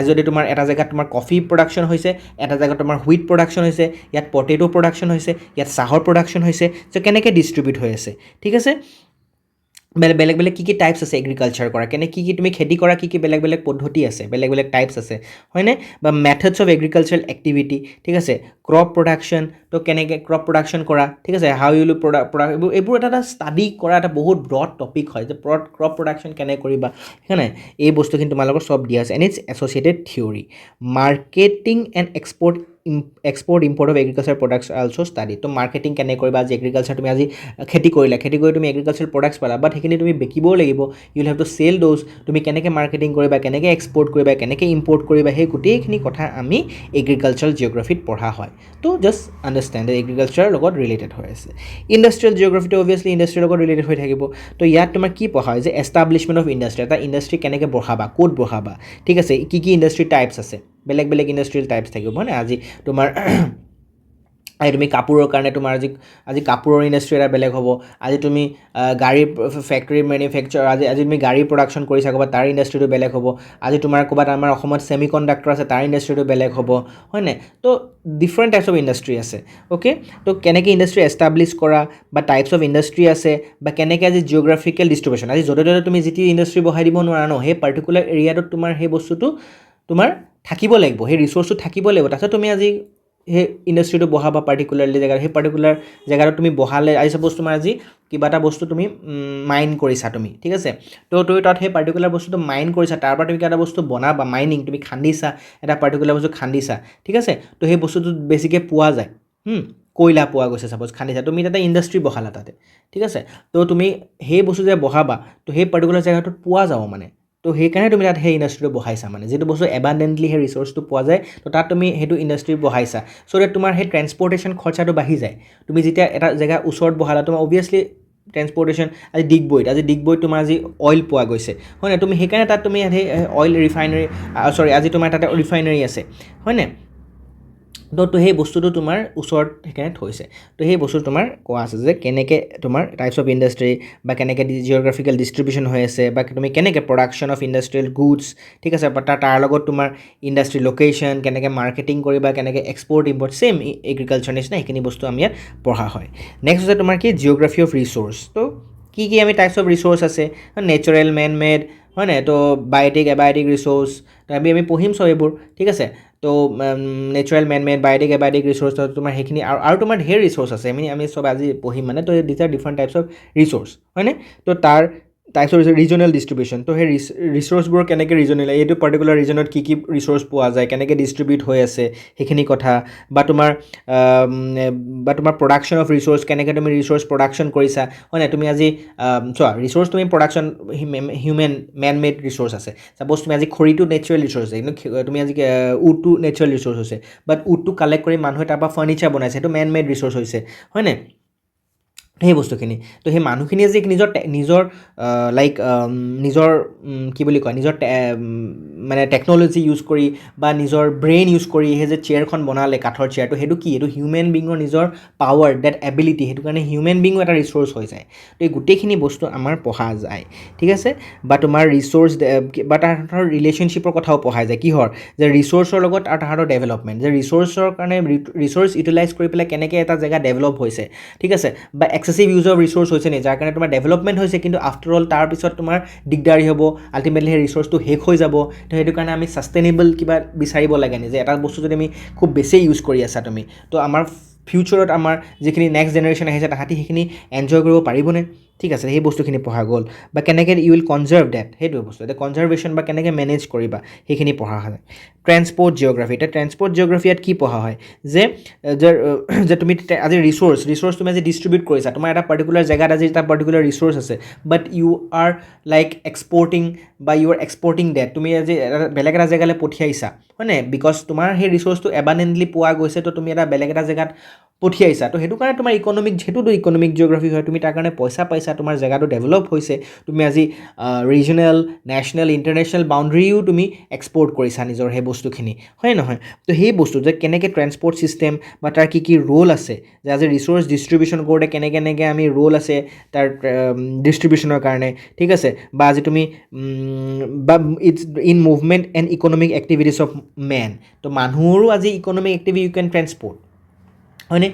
যদি তোমাৰ এটা জেগাত তোমাৰ কফি প্ৰডাকশ্যন হৈছে এটা জেগাত তোমাৰ হুইট প্ৰডাকশ্যন হৈছে ইয়াত পটেটো প্ৰডাকশ্যন হৈছে ইয়াত চাহৰ প্ৰডাকশ্যন হৈছে চ' কেনেকৈ ডিষ্ট্ৰিবিউট হৈ আছে ঠিক আছে বেলেগ বেলেগ কি টাইপছ আছে এগ্ৰিকালচাৰ কৰা কি তুমি খেতি কৰা কি বেলেগ বেলেগ পদ্ধতি আছে বেলেগ বেলেগ টাইপছ আছে হয়নে বা মেথডছ অফ এগ্ৰিকালচাৰেল এক্টিভিটি ঠিক আছে ক্ৰপ প্ৰডাকশ্যন তো কেনেকৈ ক্ৰপ প্ৰডাকশ্যন কৰা ঠিক আছে হাউ ইউ প্ৰডাক্ট এইবোৰ এটা ষ্টাডি কৰা এটা বহুত ব্ৰড টপিক হয় যে ক্ৰপ প্ৰডাকশ্যন কেনেকৈ কৰিবা সেইকাৰণে এই বস্তুখিনি তোমালোকৰ চব দিয়া আছে and it's associated theory marketing and export import of agriculture products also' study তো মাৰ্কেটিং কেনেকৈ কৰিবা আজি এগ্ৰিকালচাৰ তুমি আজি খেতি কৰি তুমি এগ্ৰিকালচাৰ প্ৰডাক্টছ পালা বাট সেইখিনি তুমি বিকিবও লাগিব you will have to sell those তুমি কেনেকৈ মাৰ্কেটিং কৰিবা কেনেকৈ এক্সপৰ্ট কৰিবা কেনেকৈ ইম্পৰ্ট কৰিবা সেই গোটেইখিনি কথা আমি এগ্ৰিকালচাৰেল জিঅ'গ্ৰাফিত পঢ়া হয় তো জাষ্ট আণ্ডাৰষ্টেণ্ড এগ্ৰিকালচাৰৰ লগত ৰিলেটেড হৈ আছে ইণ্ডাষ্ট্ৰিয়েল জিঅ'গ্ৰাফিটো অভিয়াছলি ইণ্ডাষ্ট্ৰিৰ লগত ৰিলেটেড হৈ থাকিব তো ইয়াত তোমাৰ কি পঢ়া হয় যে এষ্টাব্লিছমেণ্ট অফ ইণ্ডাষ্ট্ৰি এটা ইণ্ডাষ্ট্ৰি কেনেকৈ বঢ়াবা ক'ত বঢ়াবা ঠিক আছে কি ইণ্ডাষ্ট্ৰি টাইপছ আছে বেলেগ বেলেগ ইণ্ডাষ্ট্ৰিয়েল টাইপছ থাকিব হয় নাই আজি তোমাৰ তুমি কাপোৰৰ কাৰণে তোমাৰ আজি কাপোৰৰ ইণ্ডাষ্ট্ৰি এটা বেলেগ হ'ব আজি তুমি গাড়ী ফেক্টৰী মেনুফেকচাৰ আজি তুমি গাড়ী প্ৰডাকশ্যন কৰিছা ক'ৰবাত তাৰ ইণ্ডাষ্ট্ৰিটো বেলেগ হ'ব আজি তোমাৰ ক'ৰবাত আমাৰ অসমত ছেমি কণ্ডাক্টৰ আছে তাৰ ইণ্ডাষ্ট্ৰিটো বেলেগ হ'ব হয়নে তো ডিফাৰেণ্ট টাইপছ অফ ইণ্ডাষ্ট্ৰি আছে অ'কে তো কেনেকৈ ইণ্ডাষ্ট্ৰি এষ্টাব্লিছ কৰা বা টাইপছ অফ ইণ্ডাষ্ট্ৰি আছে বা কেনেকৈ আজি জিঅ'গ্ৰাফিকেল ডিষ্ট্ৰিবিউশ্যন আজি য'তে ত'তে তুমি যিটো ইণ্ডাষ্ট্ৰি বহাই দিব নোৱাৰা ন সেই পাৰ্টিকুলাৰ এৰিয়াটোত তোমাৰ সেই বস্তুটো তোমাৰ থাকিব লাগিব সেই ৰিচ'ৰ্চটো থাকিব লাগিব তাৰপিছত তুমি আজি সেই ইণ্ডাষ্ট্ৰিটো বহাবা পাৰ্টিকুলাৰলি জেগাত সেই পাৰ্টিকুলাৰ জেগাটো তুমি বহালে আজি চাপ'জ তোমাৰ আজি কিবা এটা বস্তু তুমি মাইন কৰিছা তুমি ঠিক আছে তো তুমি তাত সেই পাৰ্টিকুলাৰ বস্তুটো মাইন কৰিছা তাৰ পৰা তুমি কিবা এটা বস্তু বনাবা মাইনিং তুমি খান্দিছা এটা পাৰ্টিকুলাৰ বস্তু খান্দিছা ঠিক আছে তো সেই বস্তুটো বেছিকৈ পোৱা যায় কয়লা পোৱা গৈছে চাপ'জ খান্দিছা তুমি তাতে ইণ্ডাষ্ট্ৰি বহালা তাতে ঠিক আছে তো তুমি সেই বস্তু যে বহাবা তো সেই পাৰ্টিকুলাৰ জেগাটোত পোৱা যাব মানে তো সেইকাৰণে তুমি তাত সেই ইণ্ডাষ্ট্ৰিটো বহাইছা মানে যিটো বস্তু এবাণ্ডেণ্টলি সেই ৰিচ'ৰ্চটো পোৱা যায় তো তাত তুমি সেইটো ইণ্ডাষ্ট্ৰি বহাইছা চ' ডেট তোমাৰ সেই ট্ৰেন্সপৰ্টেশ্যন খৰচাটো বাঢ়ি যায় তুমি যেতিয়া এটা জেগা ওচৰত বহালা তোমাৰ অভিয়াছলি ট্ৰেন্সপৰ্টেশ্যন আজি ডিগবৈত তোমাৰ আজি অইল পোৱা গৈছে হয় নাই তুমি সেইকাৰণে তাত তুমি সেই অইল ৰিফাইনেৰী আজি তোমাৰ তাতে ৰিফাইনেৰী আছে হয়নে তো সেই বস্তুটো তোমাৰ ওচৰত সেইকাৰণে থৈছে তো সেই বস্তুটো তোমাৰ কোৱা আছে যে কেনেকৈ তোমাৰ টাইপছ অফ ইণ্ডাষ্ট্ৰি বা কেনেকৈ জিঅ'গ্ৰাফিকেল ডিষ্ট্ৰিবিউশ্যন হৈ আছে বা তুমি কেনেকৈ প্ৰডাকশ্যন অফ ইণ্ডাষ্ট্ৰিয়েল গুডছ ঠিক আছে বা তাৰ লগত তোমাৰ ইণ্ডাষ্ট্ৰি লোকেশ্যন কেনেকৈ মাৰ্কেটিং কৰিবা কেনেকৈ এক্সপৰ্ট ইম্পৰ্ট ছেইম এগ্ৰিকালচাৰ নিচিনা সেইখিনি বস্তু আমি ইয়াত পঢ়া হয় নেক্সট হৈছে তোমাৰ কি জিঅ'গ্ৰাফি অফ ৰিচ'ৰ্চ তো কি আমি টাইপছ অফ ৰিচ'ৰ্চ আছে নেচাৰেল মেন মেড হয় নাই তো বায়'টিক এবায়'টিক ৰিচ'ৰ্চ আমি পঢ়িম চব এইবোৰ ঠিক আছে তো natural man made biotic abiotic resource তোমাৰ সেইখিনি আৰু তোমাৰ ঢেৰ ৰিচ'ৰ্চ আছে আমি চব আজি পঢ়িম মানে তো this are different types of resource হয়নে তো তাৰ টাইপছ অফ ৰিজনেল ডিষ্ট্ৰিবিউশ্যন তো সেই ৰিচ'ৰ্চবোৰ কেনেকৈ ৰিজনেল এইটো পাৰ্টিকুলাৰ ৰিজনত কি ৰিচ'ৰ্চ পোৱা যায় কেনেকৈ ডিষ্ট্ৰিবিউট হৈ আছে সেইখিনি কথা বা তোমাৰ প্ৰডাকশ্যন অফ ৰিচ'ৰ্চ কেনেকৈ তুমি ৰিচ'ৰ্চ প্ৰডাকশ্যন কৰিছা হয় নাই তুমি আজি চোৱা ৰিচ'ৰ্চ তুমি production human man made resource আছে ছাপ'জ তুমি আজি খৰিটো নেচাৰেল ৰিচ'ৰ্চ আছে কিন্তু তুমি আজি উডটো নেচাৰেল ৰিচ'ৰ্চ হৈছে বাট উডটো কালেক্ট কৰি মানুহে তাৰপৰা ফাৰ্নিচাৰ বনাইছে সেইটো মেন মেড ৰিচ'ৰ্চ হৈছে হয়নে সেই বস্তুখিনি তো সেই মানুহখিনিয়ে যে নিজৰ কি বুলি কয় নিজৰ মানে টেকন'লজি ইউজ কৰি বা নিজৰ ব্ৰেইন ইউজ কৰি সেই যে চেয়াৰখন বনালে কাঠৰ চেয়াৰটো সেইটো কি এইটো হিউমেন বিঙৰ নিজৰ পাৱাৰ ডেট এবিলিটি সেইটো কাৰণে হিউমেন বিঙো এটা ৰিচ'ৰ্চ হৈ যায় তো এই গোটেইখিনি বস্তু আমাৰ পঢ়া যায় ঠিক আছে বা তোমাৰ ৰিচ'ৰ্চ বা তাহাঁতৰ ৰিলেশ্যনশ্বিপৰ কথাও পঢ়া যায় কিহৰ যে ৰিচ'ৰ্চৰ লগত আৰু তাহাঁতৰ ডেভেলপমেণ্ট যে ৰিচ'ৰ্চৰ কাৰণে ৰিচ'ৰ্চ ইউটিলাইজ কৰি পেলাই কেনেকৈ এটা জেগা ডেভেলপ হৈছে ঠিক আছে বা এক্সেচিভ ইউজ অফ ৰিচ'ৰ্চ হৈছে নি যাৰ কাৰণে তোমাৰ ডেভেলপমেণ্ট হৈছে কিন্তু আফটাৰ অল তাৰপিছত তোমাৰ দিগদাৰী হ'ব আল্টিমেটলি সেই ৰিচ'ৰ্চটো শেষ হৈ যাব তো সেইটো কাৰণে আমি ছাষ্টেইনেবল কিবা বিচাৰিব লাগে নি যে এটা বস্তু যদি আমি খুব বেছি ইউজ কৰি আছা তুমি তো আমাৰ ফিউচাৰত আমাৰ যিখিনি নেক্সট জেনেৰেশ্যন আহিছে তাহাঁতি সেইখিনি এনজয় কৰিব পাৰিবনে ঠিক আছে সেই বস্তুখিনি পঢ়া গ'ল বা কেনেকৈ ইউ উইল কনজাৰ্ভ ডেট সেইটো বস্তু এতিয়া কনজাৰ্ভেশ্যন বা কেনেকৈ মেনেজ কৰিবা সেইখিনি পঢ়া হয় ট্ৰেন্সপৰ্ট জিঅ'গ্ৰাফী এতিয়া ট্ৰেন্সপৰ্ট জিঅ'গ্ৰাফীত কি পঢ়া হয় যে যে তুমি আজি ৰিচোৰ্চ তুমি আজি ডিষ্ট্ৰিবিউট কৰিছা তোমাৰ এটা পাৰ্টিকুলাৰ জেগাত আজি এটা পাৰ্টিকুলাৰ ৰিচোৰ্চ আছে বাট ইউ আৰ লাইক এক্সপৰ্টিং বা ইউ আৰ এক্সপৰ্টিং ডেট তুমি আজি বেলেগ এটা জেগালৈ পঠিয়াইছা হয়নে বিকজ তোমাৰ সেই ৰিচোৰ্চটো এবানেণ্টলি পোৱা গৈছে তো তুমি এটা বেলেগ এটা জেগাত পঠিয়াইছা তো সেইটো কাৰণে তোমাৰ সেইটোতো ইকনমিক জিঅ'গ্ৰাফী হয় তুমি তাৰ কাৰণে পইচা পাইছা তোমাৰ জেগাটো ডেভেলপ হৈছে তুমি আজি ৰিজনেল নেশ্যনেল ইণ্টাৰনেশ্যনেল বাউণ্ডেৰীও তুমি এক্সপৰ্ট কৰিছা নিজৰ সেই বস্তুখিনি হয় নহয় তো সেই বস্তু যে কেনেকৈ ট্ৰেন্সপৰ্ট ছিষ্টেম বা তাৰ কি ৰোল আছে যে আজি ৰিচোৰ্চ ডিষ্ট্ৰিবিউশ্যন কৰোঁতে কেনেকৈ আমি ৰোল আছে তাৰ ডিষ্ট্ৰিবিউশ্যনৰ কাৰণে ঠিক আছে বা আজি তুমি বা it's in movement and economic activities of man তো মানুহৰো আজি economic activity you can transport হয়নে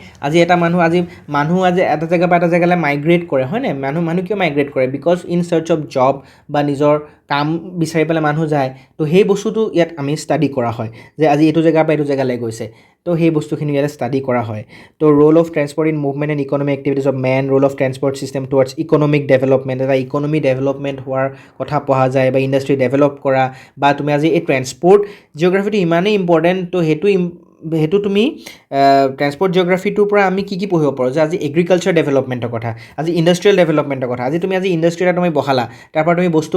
আজি মানুহ আজি এটা জেগাৰ পৰা এটা জেগালৈ মাইগ্ৰেট কৰে হয়নে মানুহ কিয় মাইগ্ৰেট কৰে because in search of job বা নিজৰ কাম বিচাৰি পেলাই মানুহ যায় তো সেই বস্তুটো ইয়াত আমি ষ্টাডি কৰা হয় যে আজি এইটো জেগাৰ পৰা এইটো জেগালৈ গৈছে তো সেই বস্তুখিনি ইয়াতে ষ্টাডি কৰা হয় তো role of transport in movement and economic activities of man role of transport system towards economic development এটা ইকনমি ডেভেলপমেণ্ট হোৱাৰ কথা পঢ়া যায় বা ইণ্ডাষ্ট্ৰি ডেভেলপ কৰা বা তুমি আজি এই ট্ৰেন্সপৰ্ট জিঅ'গ্ৰাফীটো ইমানেই ইম্পৰ্টেণ্ট তো সেইটো তুমি ট্ৰেন্সপৰ্ট জিঅ'গ্ৰাফীটোৰ পৰা আমি কি পঢ়িব পাৰোঁ যে আজি এগ্ৰিকালচাৰ ডেভেলপমেণ্টৰ কথা আজি ইণ্ডাষ্ট্ৰিয়েল ডেভেলপমেণ্টৰ কথা আজি তুমি ইণ্ডাষ্ট্ৰি এটা তুমি বহালা তাৰ পৰা তুমি বস্তু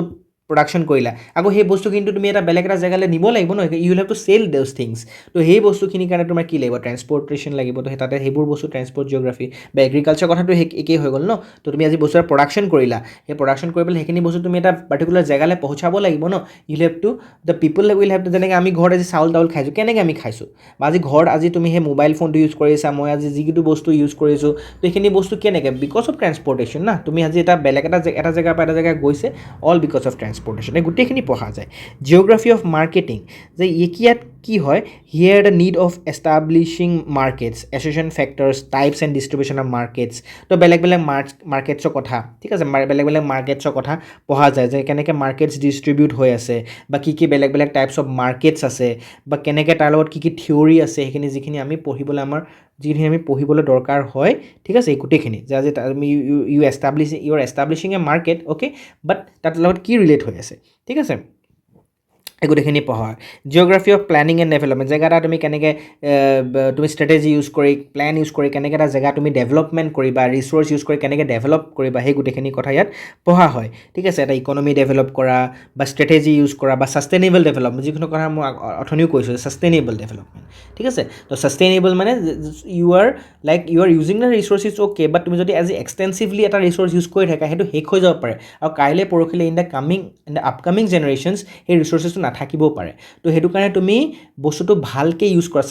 প্ৰডাকশ্যন কৰিলা আকৌ সেই বস্তু কিন্তু তুমি এটা বেলেগ এটা জেগালৈ নিব লাগিব ন you will have to sell those things তো সেই বস্তুখিনিৰ কাৰণে তোমাৰ কি লাগিব ট্ৰেন্সপৰ্টেশ্যন লাগিব তো তাতে সেইবোৰ বস্তু ট্ৰেন্সপৰ্ট জিঅ'গ্ৰাফী বা এগ্ৰিকালচাৰ কথাটো একেই হৈ গ'ল ন তো তুমি আজি বস্তু এটা প্ৰডাকশ্যন কৰিলা সেই প্ৰডাকশ্যন কৰি পেলাই সেইখিনি বস্তু তুমি এটা পাৰ্টিকুলাৰ জেগালৈ পহুচাব লাগিব ন you have to the people will have to যেনেকৈ আমি ঘৰত আজি চাউল খাইছোঁ কেনেকৈ আমি খাইছোঁ বা আজি ঘৰত আজি তুমি সেই মোবাইল ফোনটো ইউজ কৰিছা মই আজি যিটো বস্তু ইউজ কৰিছোঁ তো সেইখিনি বস্তু কেনেকৈ বিকজ অফ ট্ৰেন্সপৰ্টেশ্যন না তুমি আজি বেলেগ এটা জেগাৰ পৰা এটা জেগা গৈছে অল বিকজ অফ ট্ৰেন্সপৰ্টেশ্যন এই গোটেইখিনি পঢ়া যায় জিঅ'গ্ৰাফী অফ মাৰ্কেটিং যে ইয়াত কি হয় here the need of establishing markets association factors types and distribution of markets তো বেলেগ মাৰ্কেটছৰ কথা ঠিক আছে বেলেগ মাৰ্কেটছৰ কথা পঢ়া যায় যে কেনেকৈ মাৰ্কেটছ ডিষ্ট্ৰিবিউট হৈ আছে বা কি বেলেগ টাইপছ অফ মাৰ্কেটছ আছে বা কেনেকৈ তাৰ লগত কি থিয়ৰী আছে সেইখিনি যিখিনি আমি পঢ়িবলৈ দৰকাৰ হয় ঠিক আছে এই গোটেইখিনি যে আজি ইউ আৰ এষ্টাব্লিছিং এ মাৰ্কেট অ'কে বাট তাৰ লগত কি ৰিলেট হৈ আছে ঠিক আছে এই গোটেইখিনি পঢ়া হয় geography of planning and development জেগা এটা তুমি কেনেকৈ তুমি ষ্ট্ৰেটেজি ইউজ কৰি প্লেন ইউজ কৰি কেনেকৈ এটা জেগা তুমি ডেভেলপমেণ্ট কৰিবা ৰিচোৰ্চ ইউজ কৰি কেনেকৈ ডেভেলপ কৰিবা সেই গোটেইখিনি কথা ইয়াত পঢ়া হয় ঠিক আছে এটা ইকনমি ডেভেলপ কৰা বা ষ্ট্ৰেটেজি ইউজ কৰা বা ছাষ্টেইনেবল ডেভেলপমেণ্ট যিকোনো কথা মই অথনিও কৈছোঁ ছাষ্টেইনেবল ডেভেলপমেণ্ট ঠিক আছে তো ছাষ্টেইনেবল মানে you are using the resources okay but তুমি যদি আজি এক্সটেনচিভলি এটা ৰিচোৰ্চ ইউজ কৰি থাকা সেইটো শেষ হৈ যাব পাৰে আৰু কাইলৈ পৰহিলৈ ইন দ্য আপকামিং জেনেৰেশ্যনছ সেই ৰিচোৰ্চেছটো নাথাকিবও পাৰে তো সেইটো কাৰণে তুমি বস্তুটো ভালকৈ ইউজ কৰা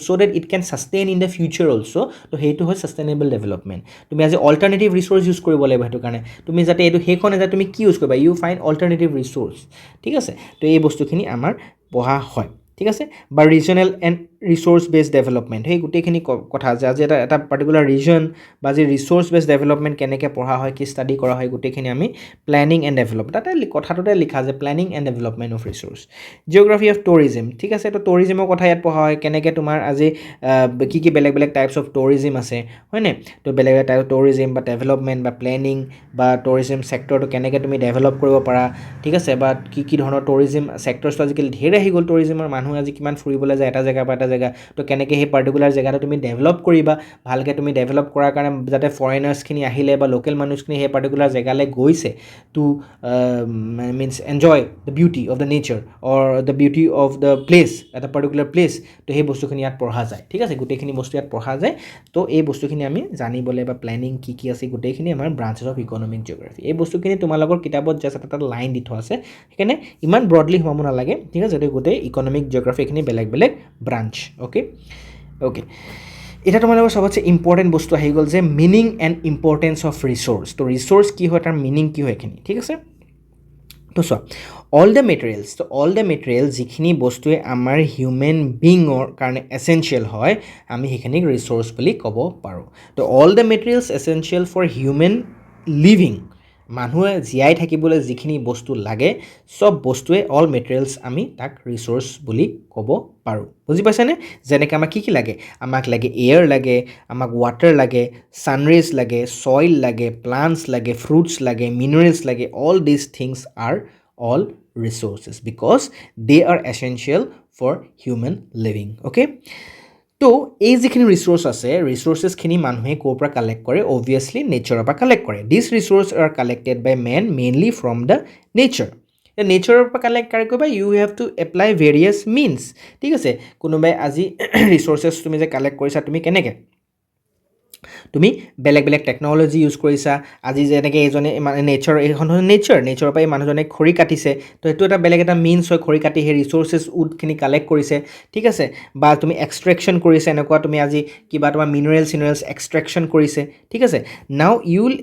so' that it can sustain in the future also' তো সেইটো হয় ছাষ্টেইনেবল ডেভেলপমেণ্ট তুমি আজি অল্টাৰনেটিভ ৰিচোৰ্চ ইউজ কৰিব লাগিব সেইটো কাৰণে তুমি যাতে এইটো শেষ হৈ নাযায় তুমি কি ইউজ কৰিবা ইউ ফাইণ্ড অল্টাৰনেটিভ ৰিচোৰ্চ ঠিক আছে তো এই বস্তুখিনি আমাৰ পঢ়া হয় ঠিক আছে বা regional and resource based development সেই গোটেইখিনি কথা যে আজি এটা পাৰ্টিকুলাৰ ৰিজন বা আজি ৰিচোৰ্চ বেছড ডেভেলপমেণ্ট কেনেকৈ পঢ়া হয় কি ষ্টাডি কৰা হয় গোটেইখিনি আমি প্লেনিং এণ্ড ডেভেলপমেণ্ট তাতে কথাটোতে লিখা যে planning and development of resource geography of tourism ঠিক আছে তো টুৰিজিমৰ কথা ইয়াত পঢ়া হয় কেনেকৈ তোমাৰ আজি কি বেলেগ টাইপছ অফ টুৰিজিম আছে হয়নে তো বেলেগ টাইপ টুৰিজিম বা ডেভেলপমেণ্ট বা প্লেনিং বা টুৰিজিম ছেক্টৰটো কেনেকৈ তুমি ডেভেলপ কৰিব পাৰা ঠিক আছে বা কি ধৰণৰ টুৰিজিম ছেক্টৰছটো আজিকালি ঢেৰ আহি গ'ল টুৰিজিমৰ মানুহ আজি কিমান ফুৰিবলৈ যায় এটা জেগাৰ পৰা এটা জেগা তো কেনেকৈ সেই পাৰ্টিকুলাৰ জেগাটো তুমি ডেভেলপ কৰিবা ভালকৈ তুমি ডেভেলপ কৰাৰ কাৰণে যাতে ফৰেনাৰ্ছখিনি আহিলে বা লোকেল মানুহখিনি সেই পাৰ্টিকুলাৰ জেগালৈ গৈছে to means enjoy the beauty of the nature or the beauty of the place এটা পাৰ্টিকুলাৰ প্লেচ তো সেই বস্তুখিনি ইয়াত পঢ়া যায় ঠিক আছে গোটেইখিনি বস্তু ইয়াত পঢ়া যায় তো এই বস্তুখিনি আমি জানিবলৈ বা প্লেনিং কি আছে গোটেইখিনি আমাৰ ব্ৰাঞ্চেছ অফ ইকনমিক জিঅ'গ্ৰাফী এই বস্তুখিনি তোমালোকৰ কিতাপত জাষ্ট এটা লাইন দি থোৱা আছে সেইকাৰণে ইমান ব্ৰডলি সোমাব নালাগে ঠিক আছে গোটেই ইকনমিক জিঅ'গ্ৰাফীখিনি বেলেগ ব্ৰাঞ্চ অ'কে এতিয়া তোমালোকৰ চবতছে ইম্পৰ্টেণ্ট বস্তু আহি গ'ল যে meaning and importance of resource তো ৰিচোৰ্চ কি হয় তাৰ মিনিং কি হয় এইখিনি ঠিক আছে তো চোৱা অল দ্য মেটেৰিয়েলছ যিখিনি বস্তুৱে আমাৰ হিউমেন বিঙৰ কাৰণে এচেঞ্চিয়েল হয় আমি সেইখিনিক ৰিচোৰ্চ বুলি ক'ব পাৰোঁ তো all the materials essential for human living মানুহে জীয়াই থাকিবলৈ যিখিনি বস্তু লাগে সব বস্তুৱে অল মেটেৰিয়েলছ আমি তাক ৰিসোৰ্স বুলি ক'ব পাৰোঁ বুজি পাইছানে যেনেকৈ আমাক কি লাগে আমাক লাগে এয়াৰ লাগে আমাক ৱাটাৰ লাগে সানৰেজ লাগে সয়েল লাগে প্লান্টছ লাগে ফ্ৰুটছ লাগে মিনাৰেলছ লাগে all this things R all resources because they are essential for human living okay তো এই যিখিনি ৰিসোৰ্স আছে ৰিসোৰ্সেছখিনি মানুহে ক'ৰ পৰা কালেক্ট কৰে অবভিয়াছলি নেচাৰৰ পৰা কালেক্ট কৰে this resource are collected by man mainly from the nature নেচাৰৰ পৰা কালেক্ট কৰিবা you have to apply various means ঠিক আছে কোনোবাই আজি ৰিসোৰ্সেছ তুমি যে কালেক্ট কৰিছা তুমি কেনেকৈ তুমি বেলেগ বেলেগ টেকন'লজি ইউজ কৰিছা আজি যেনেকৈ এইজনে মানে এইখন নেচাৰৰ পৰা এই মানুহজনে খৰি কাটিছে তো সেইটো এটা বেলেগ এটা মিনছ হয় খৰি কাটি সেই ৰিচোৰ্চেছ উডখিনি কালেক্ট কৰিছে ঠিক আছে বা তুমি এক্সট্ৰেকশ্যন কৰিছে এনেকুৱা তুমি আজি কিবা তোমাৰ মিনাৰেলছ এক্সট্ৰেকশ্যন কৰিছে ঠিক আছে now you will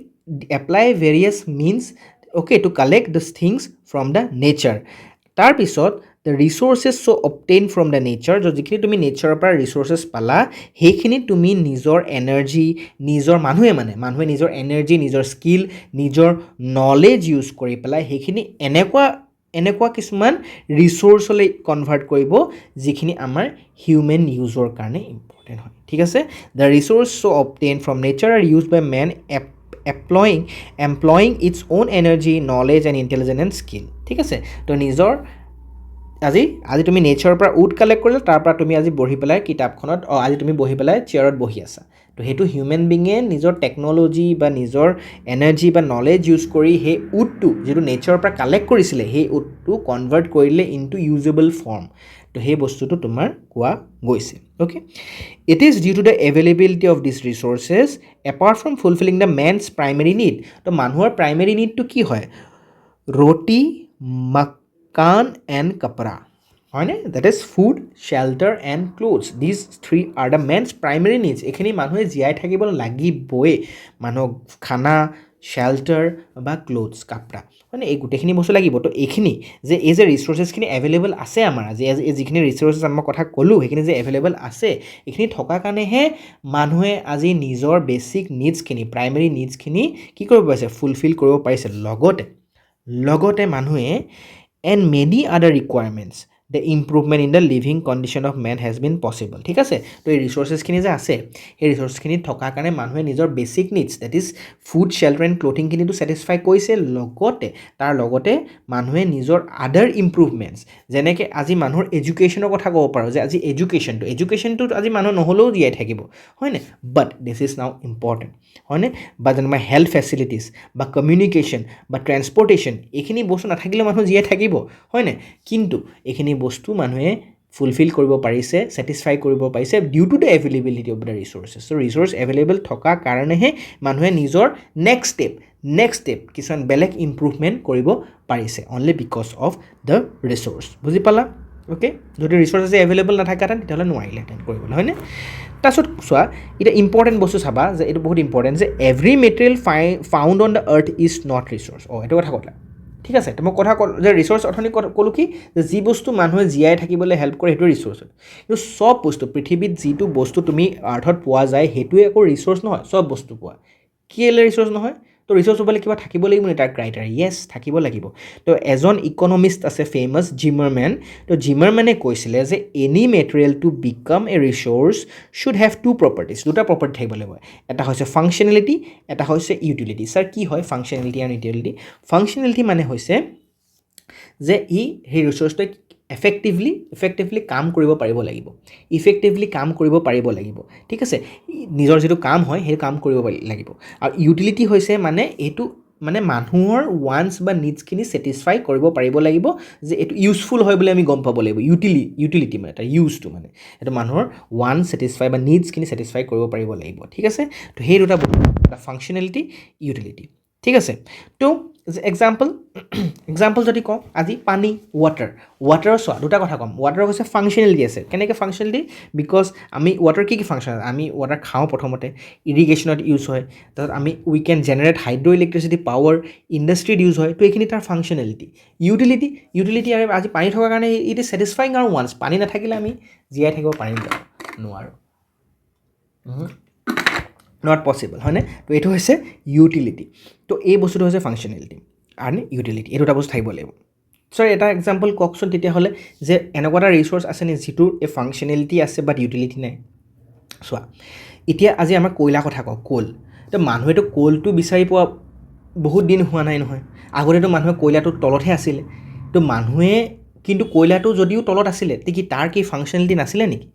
apply various means okay to collect this things from the nature তাৰপিছত the resources so' obtain from the nature যিখিনি তুমি নেচাৰৰ পৰা ৰিচোৰ্চেছ পালা সেইখিনি তুমি নিজৰ এনাৰ্জি নিজৰ মানুহে নিজৰ এনাৰ্জি নিজৰ স্কিল নিজৰ নলেজ ইউজ কৰি পেলাই সেইখিনি এনেকুৱা কিছুমান ৰিচোৰ্চলৈ কনভাৰ্ট কৰিব যিখিনি আমাৰ হিউমেন ইউজৰ কাৰণে ইম্পৰ্টেণ্ট হয় ঠিক আছে the resource so' obtain from nature are use by man employing its own energy, knowledge and intelligence and skill ঠিক আছে তো নিজৰ আজি তুমি নেচাৰৰ পৰা উড কালেক্ট কৰিলা তাৰ পৰা তুমি আজি বহি পেলাই কিতাপখনত আজি তুমি বহি পেলাই চেয়াৰত বহি আছা তো সেইটো হিউমেন বিঙে নিজৰ টেকন'লজি বা নিজৰ এনাৰ্জি বা নলেজ ইউজ কৰি সেই উডটো যিটো নেচাৰৰ পৰা কালেক্ট কৰিছিলে সেই উডটো কনভাৰ্ট কৰিলে ইনটু ইউজেবল ফৰ্ম তো সেই বস্তুটো তোমাৰ কোৱা গৈছে okay it is due to the availability of this resources apart from fulfilling the man's primary need তো মানুহৰ প্ৰাইমেৰী নিডটো কি হয় ৰুটি মাকান এণ্ড কাপৰা হয়নে that is food shelter and clothes these three are the man's primary needs এইখিনি মানুহে জীয়াই থাকিব লাগিবই মানুহক খানা শ্বেল্টাৰ বা ক্লথছ কাপৰা মানে এই গোটেইখিনি বস্তু লাগিব তো এইখিনি যে এই যে ৰিচোৰ্চেছখিনি এভেইলেবল আছে আমাৰ আজি যিখিনি ৰিচোৰ্চেছ মই কথা ক'লোঁ সেইখিনি যে এভেইলেবল আছে এইখিনি থকাৰ কাৰণেহে মানুহে আজি নিজৰ বেছিক নিডছখিনি প্ৰাইমেৰী নিডছখিনি কি কৰিব পাৰিছে ফুলফিল কৰিব পাৰিছে লগতে মানুহে and many other requirements the improvement in the living condition of man has been possible ঠিক আছে তো এই ৰিচোৰ্চেছখিনি যে আছে সেই ৰিচোৰ্চখিনি থকাৰ কাৰণে মানুহে নিজৰ basic needs that is food shelter and ক্লথিংখিনিটো ছেটিছফাই কৰিছে তাৰ লগতে মানুহে নিজৰ আদাৰ ইম্প্ৰুভমেণ্টছ যেনেকৈ আজি মানুহৰ এডুকেশ্যনৰ কথা ক'ব পাৰোঁ যে আজি এডুকেশ্যনটোত আজি মানুহ নহ'লেও জীয়াই থাকিব হয়নে বাট দিছ ইজ নাও ইম্পৰ্টেণ্ট হয়নে বা যেনিবা হেল্থ ফেচিলিটিছ বা কমিউনিকেশ্যন বা ট্ৰেন্সপৰ্টেশ্যন এইখিনি বস্তু নাথাকিলেও মানুহ জীয়াই থাকিব হয়নে কিন্তু এইখিনি বস্তু মানুহে ফুলফিল কৰিব পাৰিছে ছেটিছফাই কৰিব পাৰিছে due to the availability of the resources so' resource available থকাৰ কাৰণেহে মানুহে নিজৰ নেক্সট ষ্টেপ কিছুমান বেলেগ ইম্প্ৰুভমেণ্ট কৰিব পাৰিছে only because of the resource বুজি পালা অ'কে যদি ৰিচোৰ্চ আজি এভেইলেবল নাথাকেহেঁতেন তেতিয়াহ'লে নোৱাৰিলেহেঁতেন কৰিবলৈ হয়নে তাৰপিছত চোৱা এতিয়া ইম্পৰ্টেণ্ট বস্তু চাবা যে এইটো বহুত ইম্পৰ্টেণ্ট যে every material found on the earth is not resource এইটো কথা ক'লা ঠিক আছে তো মই কথা যে ৰিচোৰ্চ অথনি ক'লোঁ কি যে যি বস্তু মানুহে জীয়াই থাকিবলৈ হেল্প কৰে সেইটো ৰিচোৰ্চ হয় কিন্তু চব বস্তু পৃথিৱীত যিটো বস্তু তুমি আৰ্থত পোৱা যায় সেইটোৱে একো ৰিচোৰ্চ নহয় চব বস্তু পোৱা কেলৈ ৰিচোৰ্চ নহয় তো ৰিচোৰ্চ হ'বলৈ কিবা থাকিব লাগিব নি তাৰ ক্ৰাইটেৰিয়া য়েছ থাকিব লাগিব তো এজন ইকনমিষ্ট আছে ফেমাছ জিমাৰমেন তো জিমাৰমেনে কৈছিলে যে any material to become a resource should have to properties দুটা প্ৰপাৰ্টি থাকিব লাগিব এটা হৈছে ফাংচনেলিটি এটা হৈছে ইউটিলিটি ছাৰ কি হয় ফাংচনেলিটি আৰু ইউটিলিটি ফাংচনেলিটি মানে হৈছে যে সেই ৰিচোৰ্চটোৱে ইফেক্টিভলি কাম কৰিব পাৰিব লাগিব ঠিক আছে নিজৰ যিটো কাম হয় সেই কাম কৰিব লাগিব আৰু ইউটিলিটি হৈছে মানে এইটো মানে মানুহৰ ৱান্টছ বা নিডছখিনি ছেটিছফাই কৰিব পাৰিব লাগিব যে এইটো ইউজফুল হয় বুলি আমি গম পাব লাগিব ইউটিলিটি মানে তাৰ ইউজটো মানে এইটো মানুহৰ ৱান্টছ ছেটিছফাই বা নিডছখিনি ছেটিছফাই কৰিব পাৰিব লাগিব ঠিক আছে তো সেই দুটা এটা ফাংচনেলিটি ইউটিলিটি ঠিক আছে তো এক্সাম্পল যদি কওঁ আজি পানী ৱাটাৰৰ চোৱা দুটা কথা ক'ম ৱাটাৰৰ হৈছে ফাংচনেলিটি আছে কেনেকৈ ফাংচনেলিটি বিকজ আমি ৱাটাৰ কি ফাংচন আছে আমি ৱাটাৰ খাওঁ প্ৰথমতে ইৰিগেশ্যনত ইউজ হয় তাৰপিছত আমি we can generate hydro' electricity power ইণ্ডাষ্ট্ৰিত ইউজ হয় তো এইখিনি তাৰ ফাংচনেলিটি ইউটিলিটি আৰু আজি পানী থকাৰ কাৰণে ইট ইজ ছেটিছফাইং আৰু ৱান্টছ পানী নাথাকিলে আমি জীয়াই থাকিব পাৰিম নোৱাৰোঁ নট পচিবল হয়নে তো এইটো হৈছে ইউটিলিটি তো এই বস্তুটো হৈছে ফাংচনেলিটি আৰু ইউটিলিটি এই দুটা বস্তু থাকিব লাগিব ছাৰ এটা এক্সাম্পল কওকচোন তেতিয়াহ'লে যে এনেকুৱা এটা ৰিচোৰ্চ আছে নে যিটোৰ এই ফাংচনেলিটি আছে বাট ইউটিলিটি নাই চোৱা এতিয়া আজি আমাৰ কয়লা কথা কওক কোল তো মানুহেতো কোলটো বিচাৰি পোৱা বহুত দিন হোৱা নাই নহয় আগতেতো মানুহে কয়লাটোৰ তলতহে আছিলে তো মানুহে কিন্তু কয়লাটো যদিও তলত আছিলে কি তাৰ কি ফাংচনেলিটি নাছিলে নেকি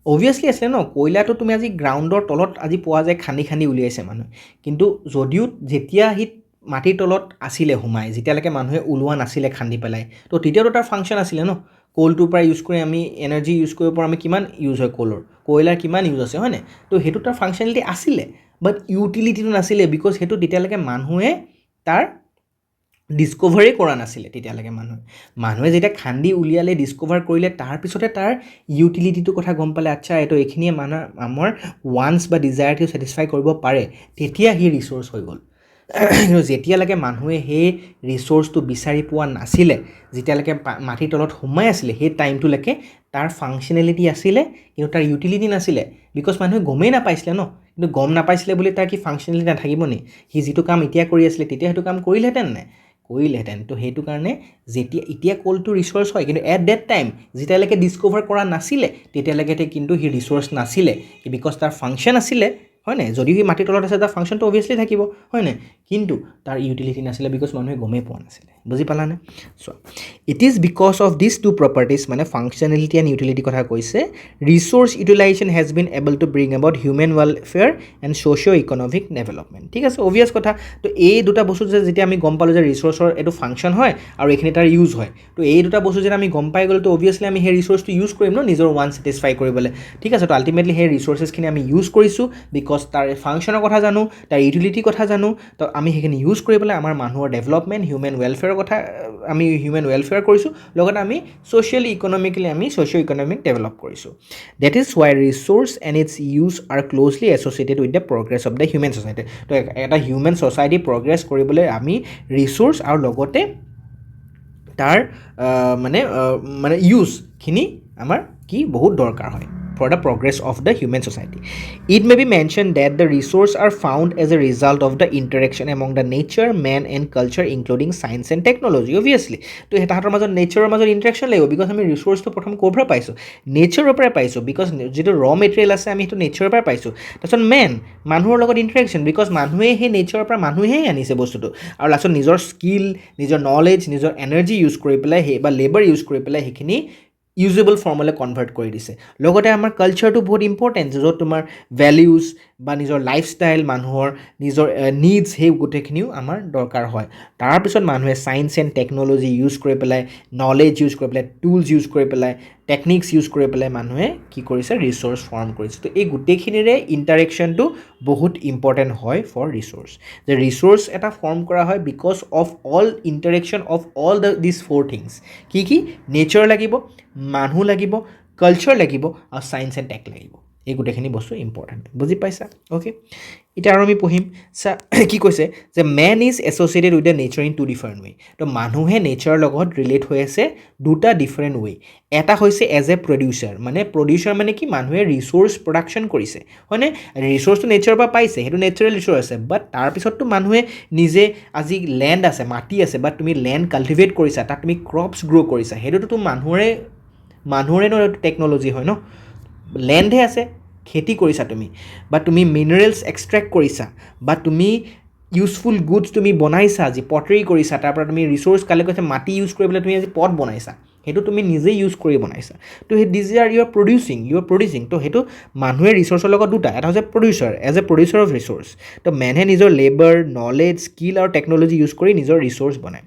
অবভিয়াছলি আছিলে ন কয়লাটো তুমি আজি গ্ৰাউণ্ডৰ তলত আজি পোৱা যায় খান্দি খান্দি উলিয়াইছে মানুহে কিন্তু যদিও যেতিয়া সি মাটিৰ তলত আছিলে সোমাই যেতিয়ালৈকে মানুহে ওলোৱা নাছিলে খান্দি পেলাই তো তেতিয়াতো তাৰ ফাংচন আছিলে ন কোলটোৰ পৰা ইউজ কৰি আমি এনাৰ্জি ইউজ কৰিব পৰা আমি কিমান ইউজ হয় কোলৰ কয়লাৰ কিমান ইউজ আছে হয়নে তো সেইটো তাৰ ফাংচনেলিটি আছিলে বাট ইউটিলিটিটো নাছিলে বিকজ সেইটো তেতিয়ালৈকে মানুহে তাৰ ডিস্কভাৰেই কৰা নাছিলে তেতিয়ালৈকে মানুহে যেতিয়া খান্দি উলিয়ালে ডিস্কভাৰ কৰিলে তাৰপিছতে তাৰ ইউটিলিটিটোৰ কথা গম পালে আচ্ছা এইটো এইখিনিয়ে মানুহ আমাৰ ৱান্টছ বা ডিজায়াৰটো ছেটিছফাই কৰিব পাৰে তেতিয়া সি ৰিচোৰ্চ হৈ গ'ল কিন্তু যেতিয়ালৈকে মানুহে সেই ৰিচোৰ্চটো বিচাৰি পোৱা নাছিলে যেতিয়ালৈকে মাটিৰ তলত সোমাই আছিলে সেই টাইমটোলৈকে তাৰ ফাংচনেলিটি আছিলে কিন্তু তাৰ ইউটিলিটি নাছিলে বিকজ মানুহে গমেই নাপাইছিলে ন কিন্তু গম নাপাইছিলে বুলি তাৰ কি ফাংচনেলিটি নাথাকিব নি সি যিটো কাম এতিয়া কৰি আছিলে তেতিয়া সেইটো কাম কৰিলেহেঁতেন নাই কৰিলেহেঁতেন তো সেইটো কাৰণে যেতিয়া এতিয়া কোলটো ৰিচোৰ্চ হয় কিন্তু এট ডেট টাইম যেতিয়ালৈকে ডিস্কভাৰ কৰা নাছিলে তেতিয়ালৈকে কিন্তু সি ৰিচোৰ্চ নাছিলে বিকজ তাৰ ফাংচন আছিলে হয় নাই যদিও সি মাটিৰ তলত আছে তাৰ ফাংচনটো অভিয়াছলি থাকিব হয় নাই কিন্তু তাৰ ইউটিলিটি নাছিলে বিকজ মানুহে গমেই পোৱা নাছিলে বুজি পালানে so' it is because of this two properties মানে ফাংচনেলিটি এণ্ড ইউটিলিটি কথা কৈছে resource utilization has been able to bring about human welfare and socio' economic development ঠিক আছে অভিয়াছ কথা তো এই দুটা বস্তু যে যেতিয়া আমি গম পালোঁ যে ৰিচোৰ্চৰ এইটো ফাংচন হয় আৰু এইখিনি তাৰ ইউজ হয় তো এই দুটা বস্তু যেতিয়া আমি গম পাই গ'লোঁ তো অভিয়াছলি আমি সেই ৰিচোৰ্চটো ইউজ কৰিম ন নিজৰ ৱান ছেটিছফাই কৰিবলৈ ঠিক আছে তো আল্টিমেটলি সেই ৰিচোৰ্চেছখিনি আমি ইউজ কৰিছোঁ বিকজ তাৰ ফাংচনৰ কথা জানো তাৰ ইউটিলিটিৰ কথা জানো তো আমি সেইখিনি ইউজ কৰি পেলাই আমাৰ মানুহৰ ডেভেলপমেণ্ট হিউমেন ৱেলফেয়াৰৰ কথা আমি হিউমেন ৱেলফেয়াৰ কৰিছোঁ লগতে আমি ছ'চিয়েলি ইকনমিকেলি আমি ছ'চিঅ' ইকনমিক ডেভেলপ কৰিছোঁ that is why resource and its use are closely associated with the progress of the human society তো এটা হিউমেন ছ'চাইটি প্ৰগ্ৰেছ কৰিবলৈ আমি ৰিচোৰ্চ আৰু লগতে তাৰ মানে ইউজখিনি আমাৰ কি বহুত দৰকাৰ হয় for the progress of the human society. It may be mentioned that the resources are found as a result of the interaction among the nature, man and culture including science and technology obviously. তো তাহাঁতৰ মাজত নেচাৰৰ মাজত interaction লাগিব because আমি ৰিচোৰ্চটো প্ৰথম ক'ৰ পৰা পাইছোঁ নেচাৰৰ পৰাই পাইছোঁ বিকজ যিটো ৰ মেটেৰিয়েল আছে আমি সেইটো নেচাৰৰ পৰাই পাইছোঁ তাৰপিছত মানুহৰ লগত ইণ্টাৰেকশ্যন বিকজ মানুহে সেই নেচাৰৰ পৰা মানুহেই আনিছে বস্তুটো আৰু লাষ্টত নিজৰ স্কিল নিজৰ নলেজ নিজৰ এনাৰ্জি ইউজ কৰি পেলাই বা লেবাৰ ইউজ কৰি পেলাই সেইখিনি ইউজেবল ফৰ্মলৈ কনভাৰ্ট কৰি দিছে লগতে আমাৰ কালচাৰটো বহুত ইম্পৰ্টেণ্ট য'ত তোমাৰ ভেলিউজ বা নিজৰ লাইফষ্টাইল মানুহৰ নিজৰ নিডছ সেই গোটেইখিনিও আমাৰ দৰকাৰ হয় তাৰপিছত মানুহে ছায়েন্স এণ্ড টেকন'লজি ইউজ কৰি পেলাই নলেজ ইউজ কৰি পেলাই টুলছ ইউজ কৰি পেলাই টেকনিক্স ইউজ কৰি পেলাই মানুহে কি কৰিছে ৰিচোৰ্চ ফৰ্ম কৰিছে তো এই গোটেইখিনিৰে ইণ্টাৰেকশ্যনটো বহুত ইম্পৰ্টেণ্ট হয় ফৰ ৰিচোৰ্চ যে ৰিচোৰ্চ এটা ফৰ্ম কৰা হয় because of all interaction of all this four things কি নেচাৰ লাগিব মানুহ লাগিব কালচাৰ লাগিব আৰু ছায়েন্স এণ্ড টেক লাগিব এই গোটেইখিনি বস্তু ইম্পৰ্টেণ্ট বুজি পাইছা অ'কে এতিয়া আৰু আমি পঢ়িম কি কৈছে যে man is associated with the nature in two different way তো মানুহে নেচাৰৰ লগত ৰিলেট হৈ আছে দুটা ডিফাৰেণ্ট ৱে এটা হৈছে এজ এ প্ৰডিউচাৰ মানে কি মানুহে ৰিচোৰ্চ প্ৰডাকশ্যন কৰিছে হয়নে ৰিচোৰ্চটো নেচাৰৰ পৰা পাইছে সেইটো নেচাৰেল ৰিচোৰ্চ আছে বাট তাৰপিছততো মানুহে নিজে আজি লেণ্ড আছে মাটি আছে বাট তুমি লেণ্ড কাল্টিভেট কৰিছা তাত তুমি ক্ৰপছ গ্ৰ' কৰিছা সেইটোতো মানুহৰে টেকন'লজি হয় ন লেণ্ডহে আছে খেতি কৰিছা তুমি বা তুমি মিনাৰেলছ এক্সট্ৰেক্ট কৰিছা বা তুমি ইউজফুল গুডছ তুমি বনাইছা আজি পটাৰী কৰিছা তাৰ পৰা তুমি ৰিচোৰ্চ কালেক্ট কৰিছা মাটি ইউজ কৰি পেলাই তুমি আজি পট বনাইছা সেইটো তুমি নিজে ইউজ কৰি বনাইছা তো সেই these are you are producing তো সেইটো মানুহে ৰিচোৰ্চৰ লগত দুটা এটা হৈছে producer as a producer of resource তো মেনে নিজৰ লেবাৰ নলেজ স্কিল আৰু টেকন'লজি ইউজ কৰি নিজৰ ৰিচোৰ্চ বনায়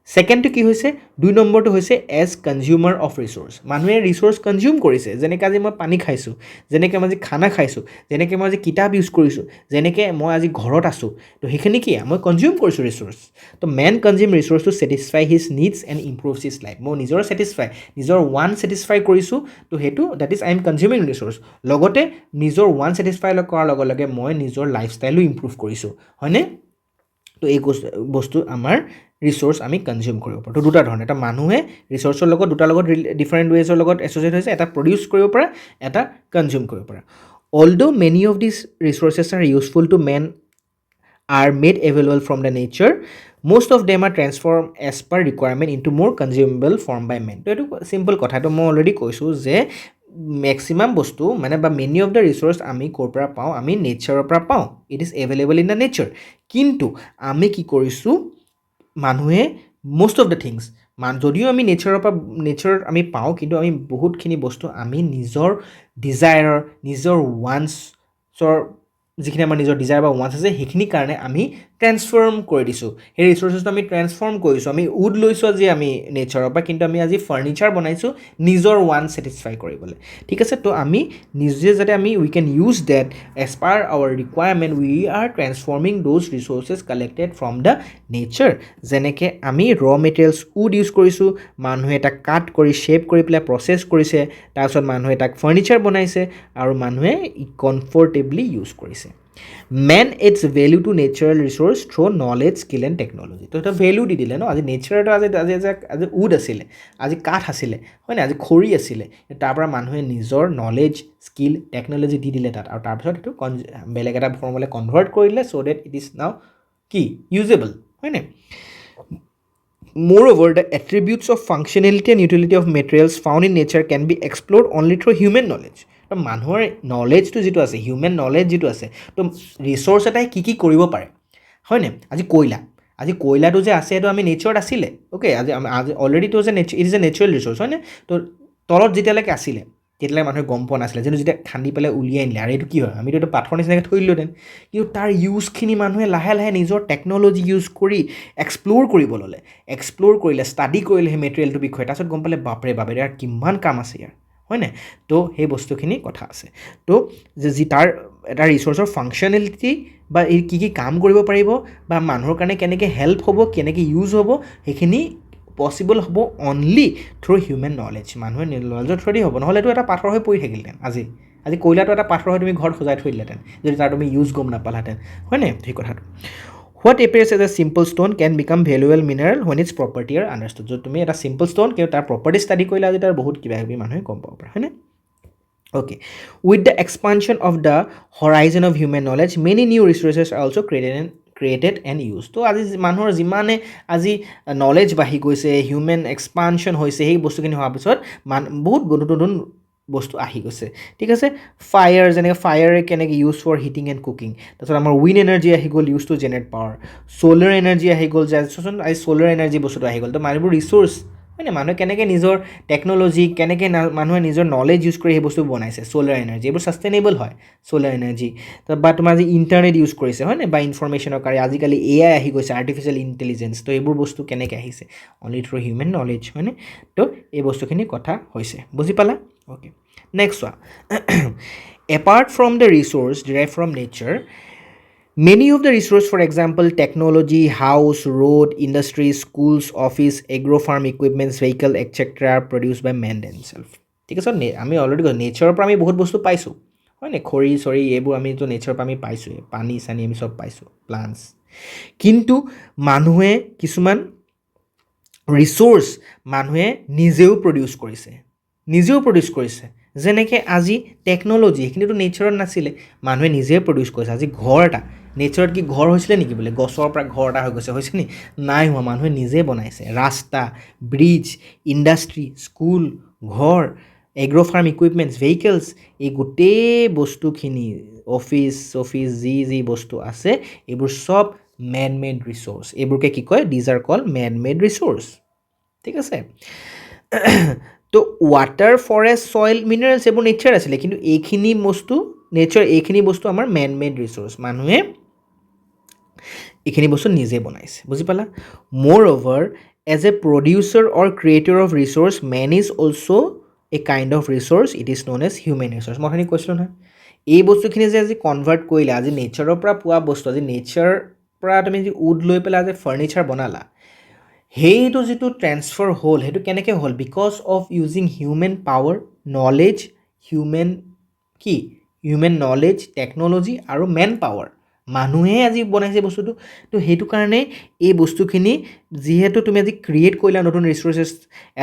ছেকেণ্ডটো কি হৈছে 2 নম্বৰটো হৈছে এজ কনজিউমাৰ অফ ৰিচোৰ্চ মানুহে ৰিচোৰ্চ কনজিউম কৰিছে যেনেকৈ আজি মই পানী খাইছোঁ যেনেকৈ মই আজি খানা খাইছোঁ যেনেকৈ মই আজি কিতাপ ইউজ কৰিছোঁ যেনেকৈ মই আজি ঘৰত আছোঁ তো সেইখিনি কি মই কনজিউম কৰিছোঁ ৰিচোৰ্চ তো man consume resource to satisfy his needs and improves his life মই নিজৰ ওৱান ছেটিছফাই কৰিছোঁ তো সেইটো that is I am consuming resource লগতে নিজৰ ওৱান ছেটিছফাই কৰাৰ লগে লগে মই নিজৰ লাইফষ্টাইলো ইম্প্ৰুভ কৰিছোঁ হয়নে তো এই বস্তু আমাৰ ৰিচোৰ্চ আমি কনজিউম কৰিব পাৰোঁ তো দুটা ধৰণে এটা মানুহে ৰিচোৰ্চৰ লগত ডিফাৰেণ্ট ৱেজৰ লগত এছ'চিয়েট হৈছে এটা প্ৰডিউচ কৰিব পৰা এটা কনজিউম কৰিব পৰা Although many of these resources are useful to man are made available from the nature, most of them are transformed as per requirement into more consumable form by man. তো এইটো simple কথাটো মই already কৈছোঁ যে maximum বস্তু মানে বা many of the resource আমি ক'ৰ পৰা পাওঁ, আমি নেচাৰৰ পৰা পাওঁ, it is available in the nature. কিন্তু আমি কি কৰিছোঁ, মানুহে most of the things যদিও আমি নেচাৰত আমি পাওঁ, কিন্তু আমি বহুতখিনি বস্তু আমি নিজৰ ডিজায়াৰৰ, নিজৰ ৱান্টছৰ, যিখিনি আমাৰ নিজৰ ডিজায়াৰ বা ৱান্টছ আছে সেইখিনিৰ কাৰণে আমি ট্ৰেন্সফৰ্ম কৰি দিছোঁ। সেই ৰিচোৰ্চেছটো আমি ট্ৰেন্সফৰ্ম কৰিছোঁ। আমি উড লৈছোঁ আজি আমি নেচাৰৰ পৰা, কিন্তু আমি আজি ফাৰ্নিচাৰ বনাইছোঁ নিজৰ ৱান্ট ছেটিছফাই কৰিবলৈ। ঠিক আছে, তো আমি নিজে যাতে we can use that as per our requirement, we are transforming those resources collected from the nature. যেনেকৈ আমি ৰ' মেটেৰিয়েলছ উড ইউজ কৰিছোঁ, মানুহে তাক কাট কৰি শ্বেপ কৰি পেলাই প্ৰচেছ কৰিছে, তাৰপিছত মানুহে তাক ফাৰ্নিচাৰ বনাইছে আৰু মানুহে কমফৰ্টেবলি ইউজ কৰিছে। Man its value to natural resource through knowledge, skill and technology. তো এটা ভেলু দি দিলে ন, আজি নেচাৰটো আজি উড আছিলে, আজি কাঠ আছিলে, হয় নাই, আজি খৰি আছিলে, তাৰ পৰা মানুহে নিজৰ নলেজ, স্কিল, টেকন'লজি দি দিলে তাত, আৰু তাৰপিছত সেইটো বেলেগ এটা ফৰ্মলৈ কনভাৰ্ট কৰিলে চ' ডেট ইট ইজ নাও কি ইউজেবল, হয় নাই। Moreover, the attributes of functionality and utility of materials found in nature can be explored only through human knowledge. তো মানুহৰ নলেজটো যিটো আছে, হিউমেন নলেজ যিটো আছে, তো ৰিচোৰ্চ এটাই কি কি কৰিব পাৰে, হয়নে। আজি কয়লাটো যে আছে সেইটো আমি নেচাৰত আছিলে, অ'কে, আজি অলৰেডিটো যে it is a natural resource, হয়নে। তো তলত যেতিয়ালৈকে আছিলে তেতিয়ালৈকে মানুহে গম পোৱা নাছিলে, কিন্তু যেতিয়া খান্দি পেলাই উলিয়াই আনিলে আৰু এইটো কি হয়, আমিতো এইটো পাথৰ নিচিনাকৈ থৈ দিলোঁহেঁতেন, কিন্তু তাৰ ইউজখিনি মানুহে লাহে লাহে নিজৰ টেকন'লজি ইউজ কৰি এক্সপ্ল'ৰ কৰিব ল'লে, ষ্টাডি কৰিলে সেই মেটেৰিয়েলটোৰ বিষয়ে, তাৰপিছত গম পালে বাপৰে বাপ ইয়াৰ কিমান কাম আছে ইয়াৰ, হয় নাই। তো সেই বস্তুখিনি কথা আছে। তো যে তাৰ এটা ৰিচোৰ্চৰ ফাংচনেলিটি বা এই কি কি কাম কৰিব পাৰিব বা মানুহৰ কাৰণে কেনেকৈ হেল্প হ'ব, কেনেকৈ ইউজ হ'ব, সেইখিনি পচিবল হ'ব অনলি থ্ৰু হিউমেন নলেজ। মানুহে নলেজৰ থ্ৰুদি হ'ব, নহ'লেতো এটা পাথৰ হৈ পৰি থাকিলহেঁতেন। আজি কয়লাটো এটা পাথৰ হৈ তুমি ঘৰত সজাই থৈ দিলেহেঁতেন, যদি তাৰ তুমি ইউজ গম নাপালাহেঁতেন, হয় নাই সেই কথাটো। What appears as a simple stone can become valuable mineral when its property are understood. য'ত তুমি এটা simple stone কিন্তু তাৰ property study কৰিলে আজি তাৰ বহুত কিবা কিবি মানুহে গম পাব পাৰে, হয়নে। Okay, with the expansion of the horizon of human knowledge, many new resources are also created and used. তো আজি মানুহৰ যিমানে আজি নলেজ বাঢ়ি গৈছে, হিউমেন এক্সপানশ্যন হৈছে, সেই বস্তুখিনি হোৱাৰ পিছত বহুত নতুন বস্তু আহি গৈছে, ঠিক আছে। ফায়াৰ, যেনেকৈ ফায়াৰে কেনেকৈ use for heating and cooking, তাৰপিছত আমাৰ উইণ্ড এনাৰ্জি আহি গ'ল, use to generate power, solar energy আহি গ'ল, যে চোন আজি ছ'লাৰ এনাৰ্জি বস্তুটো আহি গ'ল। তো মানুহবোৰ ৰিচোৰ্চ, হয় নাই, মানুহে কেনেকৈ নিজৰ টেকন'লজি, কেনেকৈ মানুহে নিজৰ নলেজ ইউজ কৰি সেই বস্তু বনাইছে, ছ'লাৰ এনাৰ্জি, এইবোৰ ছাষ্টেইনেবল হয় ছ'লাৰ এনাৰ্জি। বা তোমাৰ আজি ইণ্টাৰনেট ইউজ কৰিছে, হয় নাই, বা ইনফৰ্মেশ্যনৰ কাৰণে আজিকালি AI আহি গৈছে, আৰ্টিফিচিয়েল ইণ্টেলিজেঞ্চ। তো এইবোৰ বস্তু কেনেকৈ আহিছে, অনলি থ্ৰু হিউমেন নলেজ, হয়নে। তো এই বস্তুখিনি কথা হৈছে, বুজি পালা। অ'কে, নেক্সট চোৱা। Apart from the resource derive from nature, many of the resources, for example, technology, house, road, industry, schools, office, agro-farm equipments, vehicle, etc. are produced by man themselves. ঠিক আছে, আমি অলৰেডি নেচাৰৰ পৰা আমি বহুত বস্তু পাইছোঁ, হয় নে, খৰি চৰি এইবোৰ আমিতো নেচাৰৰ পৰা আমি পাইছোঁৱেই, পানী চানী আমি চব পাইছোঁ, প্লাণ্টছ। কিন্তু মানুহে কিছুমান ৰিচোৰ্চ মানুহে নিজেও প্ৰডিউচ কৰিছে, যেনেকৈ আজি টেকন'লজি, সেইখিনিতো নেচাৰত নাছিলে, মানুহে নিজে প্ৰডিউচ কৰিছে। আজি ঘৰ এটা নেচাৰত কি ঘৰ হৈছিলে নেকি, বোলে গছৰ পৰা ঘৰ এটা হৈ গৈছে, হৈছে নি, নাই হোৱা, মানুহে নিজে বনাইছে। ৰাস্তা, ব্ৰিজ, ইণ্ডাষ্ট্ৰি, স্কুল, ঘৰ, এগ্ৰ' ফাৰ্ম ইকুইপমেণ্টছ, ভেহিকেলছ, এই গোটেই বস্তুখিনি, অফিচ যি বস্তু আছে, এইবোৰ চব মেন মেড ৰিচোৰ্চ। এইবোৰকে কি কয়, these are call man made resource, ঠিক আছে। তো ৱাটাৰ, ফৰেষ্ট, ছইল, মিনাৰেলছ এইবোৰ নেচাৰ আছিলে, কিন্তু এইখিনি বস্তু আমাৰ মেন মেড ৰিচোৰ্চ, মানুহে এইখিনি বস্তু নিজে বনাইছে, বুজি পালা। Moreover, as a producer or creator of resource, man is also' a kind of resource, it is known as human resource. মই অথনি কৈছিলোঁ নহয়, এই বস্তুখিনি যে আজি কনভাৰ্ট কৰিলে, আজি নেচাৰৰ পৰা পোৱা বস্তু, আজি নেচাৰৰ পৰা তুমি যদি উড লৈ পেলাই আজি ফাৰ্নিচাৰ বনালা, সেইটো যিটো ট্ৰেন্সফাৰ হ'ল, সেইটো কেনেকৈ হ'ল, because of using human power, knowledge, human knowledge, technology আৰু মেন পাৱাৰ, মানুহে আজি বনাইছে বস্তুটো। তো সেইটো কাৰণে এই বস্তুখিনি যিহেতু তুমি আজি ক্ৰিয়েট কৰিলা, নতুন ৰিচোৰ্চেছ,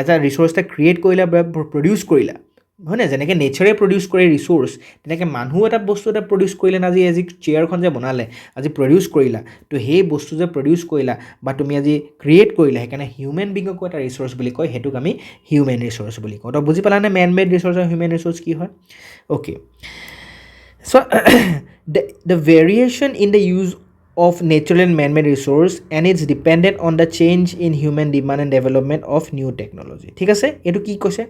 এজ আ ৰিচোৰ্চ এটা ক্ৰিয়েট কৰিলা বা প্ৰডিউচ কৰিলা, হয় নাই যেনেকৈ নেচাৰে প্ৰডিউচ কৰে ৰিচোৰ্চ তেনেকৈ মানুহ এটা বস্তু এটা প্ৰডিউচ কৰিলে না আজি চেয়াৰখন যে বনালে আজি প্ৰডিউচ কৰিলা তো সেই বস্তু যে প্ৰডিউচ কৰিলা বা তুমি আজি ক্ৰিয়েট কৰিলা সেইকাৰণে হিউমেন বিঙকো এটা ৰিচোৰ্চ বুলি কয় সেইটোক আমি হিউমেন ৰিচোৰ্চ বুলি কওঁ তো বুজি পালানে মেন মেড ৰিচোৰ্চ আৰু হিউমেন ৰিচোৰ্চ কি হয় okay so' the variation in the use of natural and man-made resource and it's dependent on the change in human demand and development of new technology ঠিক আছে এইটো কি কৈছে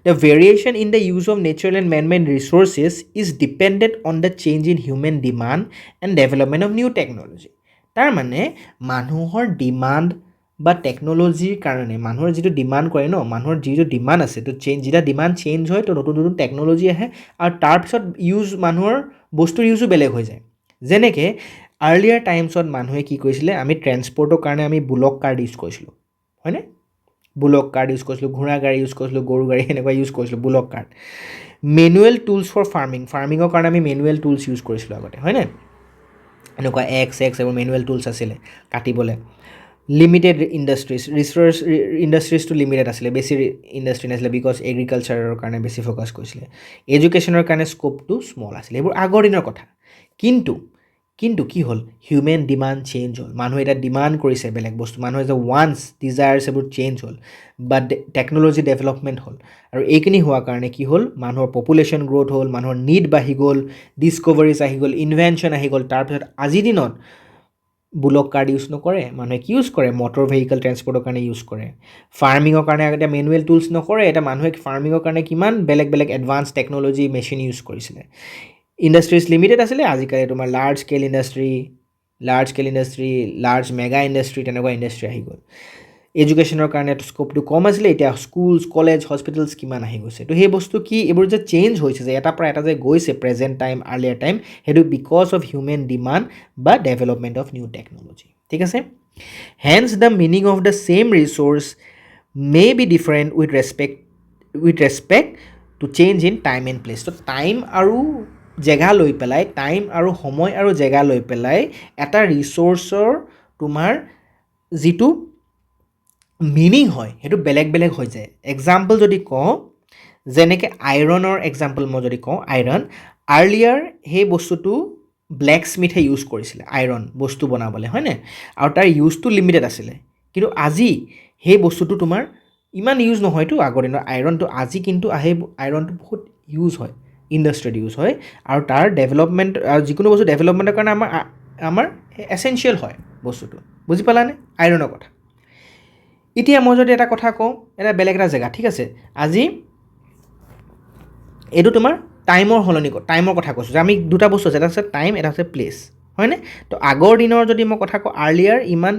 the variation in the use of natural and man-made resources is dependent on the change in human demand and development of new technology তাৰ মানে মানুহৰ demand বা টেকন'লজিৰ কাৰণে মানুহৰ যিটো ডিমাণ্ড কৰে ন মানুহৰ যিটো ডিমাণ্ড আছে তো যেতিয়া ডিমাণ্ড চেঞ্জ হয় তো নতুন নতুন টেকন'লজি আহে আৰু তাৰপিছত মানুহৰ বস্তুৰ ইউজো বেলেগ হৈ যায় যেনেকৈ আৰ্লিয়াৰ টাইমছত মানুহে কি কৰিছিলে আমি ট্ৰেন্সপৰ্টৰ কাৰণে আমি বুলক কাৰ্ড ইউজ কৰিছিলোঁ হয়নে বুলক কাৰ্ড ইউজ কৰিছিলোঁ ঘোঁৰা গাড়ী ইউজ কৰিছিলোঁ গৰু গাড়ী এনেকুৱা ইউজ কৰিছিলোঁ bullock cart manual tools for ফাৰ্মিঙৰ কাৰণে আমি মেনুৱেল টুলছ ইউজ কৰিছিলোঁ আগতে হয়নে এনেকুৱা এক্স এইবোৰ মেনুৱেল টুলছ আছিলে কাটিবলৈ লিমিটেড ইণ্ডাষ্ট্ৰিজটো লিমিটেড আছিলে বেছি ইণ্ডাষ্ট্ৰি নাছিলে বিকজ এগ্ৰিকালচাৰৰ কাৰণে বেছি ফ'কাছ কৰিছিলে এডুকেশ্যনৰ কাৰণে স্ক'পটো স্মল আছিলে এইবোৰ আগৰ দিনৰ কথা কিন্তু কি হ'ল হিউমেন ডিমাণ্ড চেঞ্জ হ'ল মানুহে এতিয়া ডিমাণ্ড কৰিছে বেলেগ বস্তু মানুহে যে ৱান্টছ ডিজায়াৰ্ছ এইবোৰ চেঞ্জ হ'ল বা টেকন'লজি ডেভেলপমেণ্ট হ'ল আৰু এইখিনি হোৱাৰ কাৰণে কি হ'ল মানুহৰ পপুলেশ্যন গ্ৰ'থ হ'ল মানুহৰ নিড বাঢ়ি গ'ল ডিছকভাৰিজ আহি গ'ল ইনভেনশ্যন আহি গ'ল তাৰপিছত আজিৰ দিনত বুলক কাৰ্ড ইউজ নকৰে মানুহে কি ইউজ কৰে মটৰ ভেহিকেল ট্ৰেন্সপৰ্টৰ কাৰণে ইউজ কৰে ফাৰ্মিঙৰ কাৰণে আগতে মেনুৱেল টুলছ নকৰে এতিয়া মানুহে ফাৰ্মিঙৰ কাৰণে কিমান বেলেগ বেলেগ এডভান্স টেকন'লজি মেচিন ইউজ কৰিছিলে ইণ্ডাষ্ট্ৰিজ লিমিটেড আছিলে আজিকালি তোমাৰ large scale industry large mega industry তেনেকুৱা ইণ্ডাষ্ট্ৰি আহি গ'ল এডুকেশ্যনৰ কাৰণে স্ক'পটো কম আছিলে এতিয়া স্কুলছ কলেজ হস্পিটেলছ কিমান আহি গৈছে তো সেই বস্তু কি এইবোৰ যে চেঞ্জ হৈছে যে এটাৰ পৰা এটা যে গৈছে প্ৰেজেণ্ট টাইম আৰ্লিয়াৰ টাইম সেইটো বিকজ অফ হিউমেন ডিমাণ্ড বা ডেভেলপমেণ্ট অফ নিউ টেকন'লজি ঠিক আছে hence the meaning of the same resource may be different with respect to change in time and place তো টাইম আৰু জেগা লৈ পেলাই time আৰু সময় আৰু জেগা লৈ পেলাই এটা ৰিচোৰ্চৰ তোমাৰ যিটো মিনিং হয় সেইটো বেলেগ বেলেগ হৈ যায় এক্সাম্পল যদি কওঁ যেনেকৈ আইৰণৰ এক্সাম্পল মই যদি কওঁ আইৰণ আৰ্লিয়াৰ সেই বস্তুটো ব্লেক স্মিথে ইউজ কৰিছিলে আইৰণ বস্তু বনাবলৈ হয়নে আৰু তাৰ ইউজটো লিমিটেড আছিলে কিন্তু আজি সেই বস্তুটো তোমাৰ ইমান ইউজ নহয়তো আগৰ দিনৰ আইৰণটো আজি কিন্তু আইৰণটো বহুত ইউজ হয় ইণ্ডাষ্ট্ৰিত ইউজ হয় আৰু তাৰ ডেভেলপমেণ্ট আৰু যিকোনো বস্তু ডেভেলপমেণ্টৰ কাৰণে আমাৰ এচেঞ্চিয়েল হয় বস্তুটো বুজি পালানে আইৰণৰ কথা এতিয়া মই যদি এটা কথা কওঁ এটা বেলেগ এটা জেগা ঠিক আছে আজি এইটো তোমাৰ টাইমৰ কথা কৈছোঁ যে আমি দুটা বস্তু আছে এটা আছে টাইম এটা আছে প্লেচ হয়নে তো আগৰ দিনৰ যদি মই কথা কওঁ আৰ্লিয়াৰ ইমান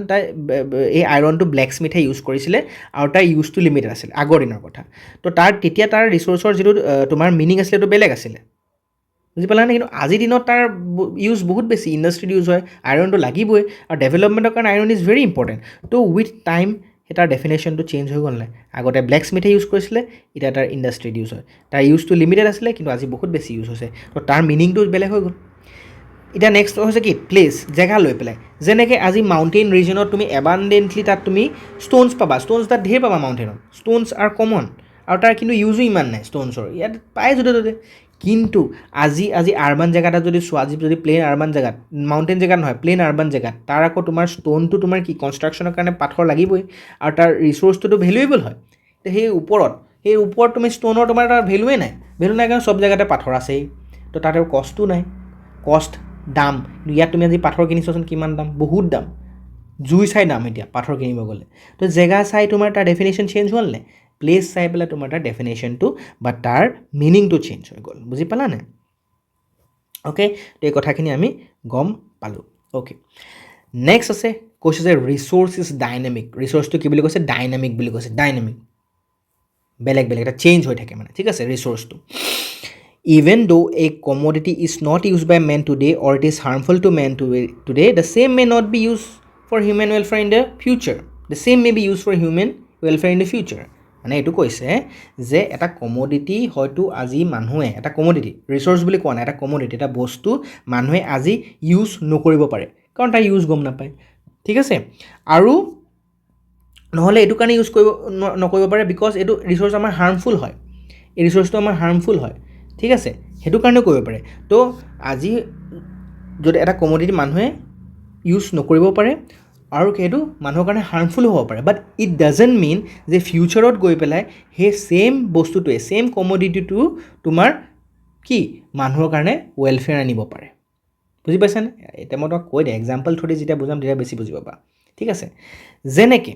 এই আইৰণটো ব্লেক স্মিথে ইউজ কৰিছিলে আৰু তাৰ ইউজটো লিমিটেড আছিলে আগৰ দিনৰ কথা তো তেতিয়া তাৰ ৰিচোৰ্চৰ যিটো তোমাৰ মিনিং আছিলে সেইটো বেলেগ আছিলে বুজি পালানে কিন্তু আজিৰ দিনত তাৰ ইউজ বহুত বেছি ইণ্ডাষ্ট্ৰিত ইউজ হয় আইৰণটো লাগিবই আৰু ডেভেলপমেণ্টৰ কাৰণে আইৰণ ইজ ভেৰি ইম্পৰ্টেণ্ট তো উইথ টাইম সেই তাৰ ডেফিনেশ্যনটো চেঞ্জ হৈ গ'ল নাই আগতে ব্লেক স্মিথে ইউজ কৰিছিলে এতিয়া তাৰ ইণ্ডাষ্ট্ৰিত ইউজ হয় তাৰ ইউজটো লিমিটেড আছিলে কিন্তু আজি বহুত বেছি ইউজ হৈছে তো তাৰ মিনিংটো বেলেগ হৈ গ'ল এতিয়া নেক্সট হৈছে কি প্লেচ জেগা লৈ পেলাই যেনেকৈ আজি মাউণ্টেইন ৰিজনত তুমি এবাণ্ডেণ্টলি তাত তুমি ষ্ট'নছ পাবা ষ্ট'নছ তাত ঢেৰ পাবা মাউণ্টেইনত ষ্ট'নছ আৰ কমন আৰু তাৰ কিন্তু ইউজো ইমান নাই ষ্ট'নছৰ ইয়াত পায় য'তে ত'তে কিন্তু আজি আৰ্বান জেগা এটাত যদি চোৱা যদি প্লেইন আৰ্বান জেগাত মাউণ্টেইন জেগাত নহয় প্লেইন আৰ্বান জেগাত তাৰ আকৌ তোমাৰ ষ্ট'নটো তোমাৰ কি কনষ্ট্ৰাকশ্যনৰ কাৰণে পাথৰ লাগিবই আৰু তাৰ ৰিচোৰ্চটোতো ভেলুৱেবল হয় তো সেই ওপৰত তুমি ষ্ট'নৰ তোমাৰ তাৰ ভেলু নাই কাৰণ চব জেগাতে পাথৰ আছেই তো তাতে কষ্টো নাই দাম ইয়াত তুমি আজি পাথৰ কিনিছোৱাচোন কিমান দাম বহুত দাম জুই চাই দাম এতিয়া পাথৰ কিনিব গ'লে তো জেগা চাই তোমাৰ তাৰ ডেফিনেশ্যন চেঞ্জ হ'ল নাই প্লেচ চাই পেলাই তোমাৰ তাৰ ডেফিনেশ্যনটো বা তাৰ মিনিংটো চেঞ্জ হৈ গ'ল বুজি পালানে অ'কে তো এই কথাখিনি আমি গম পালোঁ অ'কে নেক্সট আছে কৈছে যে ৰিচোৰ্চ ইজ ডাইনামিক ৰিচোৰ্চটো কি বুলি কৈছে ডাইনামিক বুলি কৈছে ডাইনামিক বেলেগ এটা চেঞ্জ হৈ থাকে মানে ঠিক আছে ৰিচোৰ্চটো even though a commodity is not used by man today or it is harmful to man today the same may not be used for human welfare in the future the same may be used for human welfare in the future মানে এইটো কৈছে যে এটা commodity হয়তো আজি মানুহে এটা commodity resource বুলি কোৱা নাই এটা কমোডিটি এটা বস্তু মানুহে আজি ইউজ নকৰিব পাৰে কাৰণ তাৰ ইউজ গম নাপায় ঠিক আছে আৰু নহ'লে এইটো কাৰণে ইউজ নকৰিব পাৰে বিকজ এইটো ৰিচোৰ্চ আমাৰ হাৰ্মফুল হয় এই ৰিচোৰ্চটো আমাৰ হাৰ্মফুল হয়, ঠিক আছে, সেইটো কাৰণেও কৰিব পাৰে। তো আজি যদি এটা কমোডিটি মানুহে ইউজ নকৰিব পাৰে আৰু সেইটো মানুহৰ কাৰণে হাৰ্মফুল হ'ব পাৰে, বাট ইট ডাজেণ্ট মিন যে ফিউচাৰত গৈ পেলাই সেই ছেইম বস্তুটোৱে ছেইম কমোডিটিটো তোমাৰ কি মানুহৰ কাৰণে ৱেলফেয়াৰ আনিব পাৰে। বুজি পাইছানে? এতিয়া মই তোমাক কৈ দিওঁ, এক্সাম্পল থ্ৰুদি যেতিয়া বুজাম তেতিয়া বেছি বুজি পাবা, ঠিক আছে। যেনেকৈ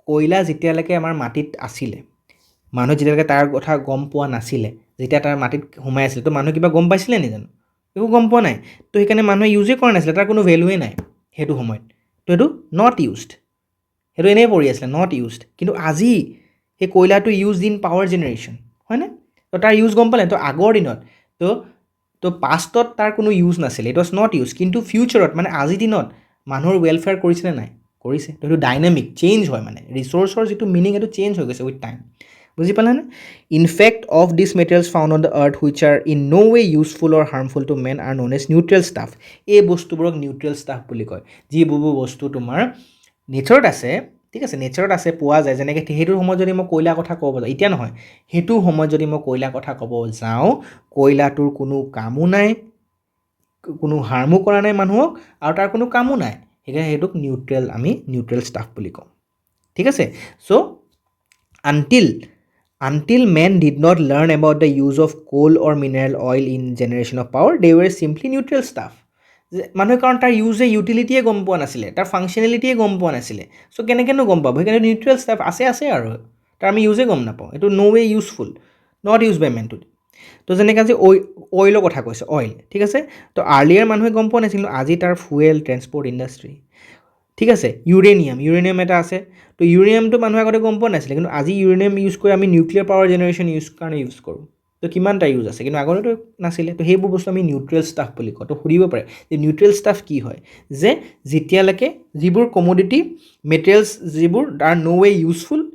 কয়লা যেতিয়ালৈকে আমাৰ মাটিত আছিলে, মানুহে যেতিয়ালৈকে তাৰ কথা গম পোৱা নাছিলে, যেতিয়া তাৰ মাটিত সোমাই আছিলে, তো মানুহে কিবা গম পাইছিলে নি জানো? একো গম পোৱা নাই। তো সেইকাৰণে মানুহে ইউজেই কৰা নাছিলে, তাৰ কোনো ভেলুৱে নাই সেইটো সময়ত। তো সেইটো নট ইউজড, সেইটো এনেই পৰি আছিলে, নট ইউজড। কিন্তু আজি সেই কয়লাটো ইউজড ইন পাৱাৰ জেনেৰেশ্যন, হয়নে? তো তাৰ ইউজ গম পালে। তো আগৰ দিনত তো পাষ্টত তাৰ কোনো ইউজ নাছিলে, ইট ৱাজ নট ইউজ। কিন্তু ফিউচাৰত মানে আজিৰ দিনত মানুহৰ ৱেলফেয়াৰ কৰিছেনে নাই? কৰিছে। তো সেইটো ডাইনামিক চেঞ্জ হয়, মানে ৰিচোৰ্চৰ যিটো মিনিং সেইটো চেঞ্জ হৈ গৈছে উইথ টাইম। বুজি পালানে? In fact of this materials found on the earth which are in no' way useful or harmful to men are known as neutral stuff. এই বস্তুবোৰক নিউট্ৰেল ষ্টাফ বুলি কয়, যিবোৰ বস্তু তোমাৰ নেচাৰত আছে, ঠিক আছে, নেচাৰত আছে, পোৱা যায়। যেনেকৈ সেইটো সময়ত যদি মই কয়লাৰ কথা ক'ব যাওঁ, এতিয়া নহয়, সেইটো সময়ত যদি মই কয়লাৰ কথা ক'ব যাওঁ, কয়লাটোৰ কোনো কামো নাই, কোনো হাৰ্মো কৰা নাই মানুহক, আৰু তাৰ কোনো কামো নাই। সেইকাৰণে সেইটোক আমি নিউট্ৰেল ষ্টাফ বুলি কওঁ, ঠিক আছে। চ' until men did not learn about the use of coal or mineral oil in generation of power, they were simply neutral stuff. মানুহে কাৰণ তাৰ ইউটিলিটিয়ে গম পোৱা নাছিলে, তাৰ ফাংচনেলিটিয়ে গম পোৱা নাছিলে। চ' কেনেকৈনো গম পাব? সেইকাৰণে নিউট্ৰেল ষ্টাফ আছে আৰু তাৰ আমি ইউজেই গম নাপাওঁ। এইটো no' way useful, not use by men too. তো যেনেকৈ আজি অইলৰ কথা কৈছে, অইল, ঠিক আছে। তো আৰ্লিয়াৰ মানুহে গম পোৱা নাছিল, আজি তাৰ ফুৱেল, ট্ৰেন্সপৰ্ট ইণ্ডাষ্ট্ৰী, ঠিক আছে। ইউৰেনিয়াম এটা আছে। তো ইউৰেনিয়ামটো মানুহে আগতে গম পোৱা নাছিলে, কিন্তু আজি ইউৰেনিয়াম ইউজ কৰি আমি নিউক্লিয়াৰ পাৱাৰ জেনেৰেশ্যন কাৰণে ইউজ কৰোঁ। তো কিমানটা ইউজ আছে, কিন্তু আগতেতো নাছিলে। তো সেইবোৰ বস্তু আমি নিউট্ৰেল ষ্টাফ বুলি কওঁ। তো সুধিব পাৰে যে নিউট্ৰেল ষ্টাফ কি হয়? যে যেতিয়ালৈকে যিবোৰ কমোডিটি মেটেৰিয়েলছ, যিবোৰ তাৰ ন' ৱে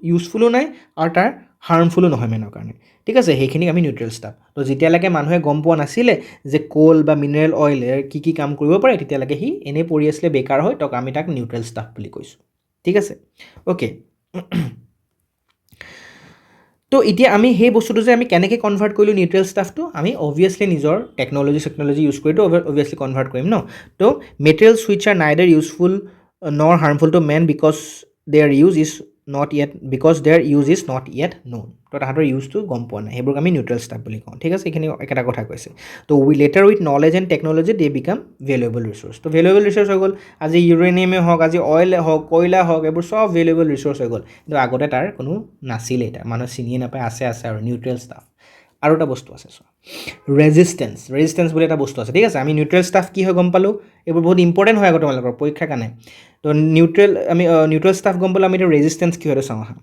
ইউজফুলো নাই আৰু তাৰ হাৰ্মফুলো নহয় মেনৰ কাৰণে, ঠিক আছে, সেইখিনিক আমি নিউট্ৰেল ষ্টাফ। তো যেতিয়ালৈকে মানুহে গম পোৱা নাছিলে যে কোল বা মিনাৰেল অইলে কি কাম কৰিব পাৰে, তেতিয়ালৈকে সি এনেই পৰি আছিলে বেকাৰ হয়। তো আমি তাক নিউট্ৰেল ষ্টাফ বুলি কৈছোঁ, ঠিক আছে, অ'কে। তো এতিয়া আমি সেই বস্তুটো যে আমি কেনেকৈ কনভাৰ্ট কৰিলোঁ নিউট্ৰেল ষ্টাফটো, আমি অবভিয়াছলি নিজৰ টেকন'লজি ইউজ কৰিতো অবভিয়াছলি কনভাৰ্ট কৰিম ন। তো materials which are neither useful nor harmful to men because their use is not yet known. তো তাহাঁতৰ ইউজটো গম পোৱা নাই, সেইবোৰক আমি নিউট্ৰেল ষ্টাফ বুলি কওঁ, ঠিক আছে। এইখিনি একেটা কথা কৈছে। তো letter with knowledge and technology they become valuable resource. তো ভেলুৱেবল ৰিচোৰ্চ হৈ গ'ল, আজি ইউৰেনিয়ামে হওক, আজি অইলে হওক, কয়লা হওক, এইবোৰ চব ভেলুৱেবল ৰিচোৰ্চ হৈ গ'ল। কিন্তু আগতে তাৰ কোনো নাছিলে, এতিয়া মানুহে চিনিয়ে নাপায়, আছে আৰু নিউট্ৰেল ষ্টাফ। আৰু এটা বস্তু আছে চোৱা, ৰেজিষ্টেঞ্চ বুলি এটা বস্তু আছে, ঠিক আছে। আমি নিউট্ৰেল ষ্টাফ কি হয় গম পালোঁ, এইবোৰ বহুত ইম্পৰ্টেণ্ট হয় আকৌ তোমালোকৰ পৰীক্ষাৰ কাৰণে। তো নিউট্ৰেল ষ্টাফ গম পালোঁ, আমি এতিয়া ৰেজিষ্টেঞ্চ কি হয় চাওঁ আহা।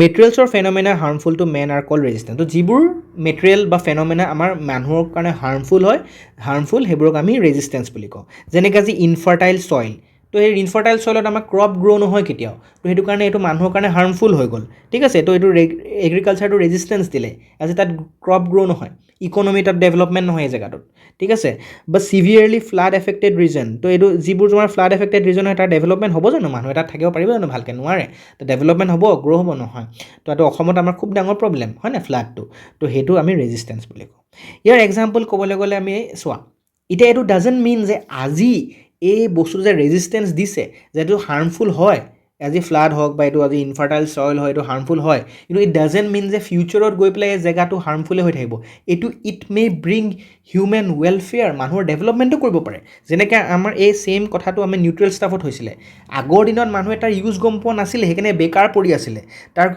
Materials or phenomena harmful to men are called resistance. তো যিবোৰ মেটেৰিয়েল বা ফেন'মেনা আমাৰ মানুহৰ কাৰণে হাৰ্মফুল সেইবোৰক আমি ৰেজিষ্টেঞ্চ বুলি কওঁ। যেনেকৈ আজি ইনফাৰ্টাইল ছইল, তো সেই ইনফাৰ্টাইল ছইলত আমাৰ ক্ৰপ গ্ৰ' নহয় কেতিয়াও। তো সেইটো কাৰণে এইটো মানুহৰ কাৰণে হাৰ্মফুল হৈ গ'ল, ঠিক আছে। তো এইটো এগ্ৰিকালচাৰটো ৰেজিষ্টেঞ্চ দিলে, আজি তাত ক্ৰপ গ্ৰ' নহয়, ইকনমি তাত ডেভেলপমেণ্ট নহয় এই জেগাটোত, ঠিক আছে। বা চিভিয়াৰলি ফ্লাড এফেক্টেড ৰিজন, তো এইটো যিবোৰ তোমাৰ ফ্লাড এফেক্টেড ৰিজন হয় তাৰ ডেভেলপমেণ্ট হ'ব জানো? মানুহ তাত থাকিব পাৰিব জানো ভালকৈ? নোৱাৰে। তো ডেভেলপমেণ্ট হ'ব, গ্ৰ' হ'ব নহয়। তো এইটো অসমত আমাৰ খুব ডাঙৰ প্ৰব্লেম হয় নাই ফ্লাডটো। তো সেইটো আমি ৰেজিষ্টেঞ্চ বুলি কওঁ। ইয়াৰ এক্সাম্পল ক'বলৈ গ'লে আমি চোৱা, এতিয়া এইটো ডাজেণ্ট মিন যে আজি এই বস্তুটো যে ৰেজিষ্টেঞ্চ দিছে যে এইটো হাৰ্মফুল হয়, আজি ফ্লাড হওক বা এইটো আজি ইনফাৰ্টাইল ছইল হয়, এইটো হাৰ্মফুল হয়, কিন্তু ইট ডাজেণ্ট মিন যে ফিউচাৰত গৈ পেলাই এই জেগাটো হাৰ্মফুলে হৈ থাকিব। It May bring human welfare, মানুহৰ ডেভেলপমেণ্টো কৰিব পাৰে। যেনেকৈ আমাৰ এই ছেইম কথাটো আমি নিউট্ৰেল ষ্টাফত হৈছিলে। আগৰ দিনত মানুহে তাৰ ইউজ গম পোৱা নাছিলে, সেইকাৰণে বেকাৰ পৰি আছিলে।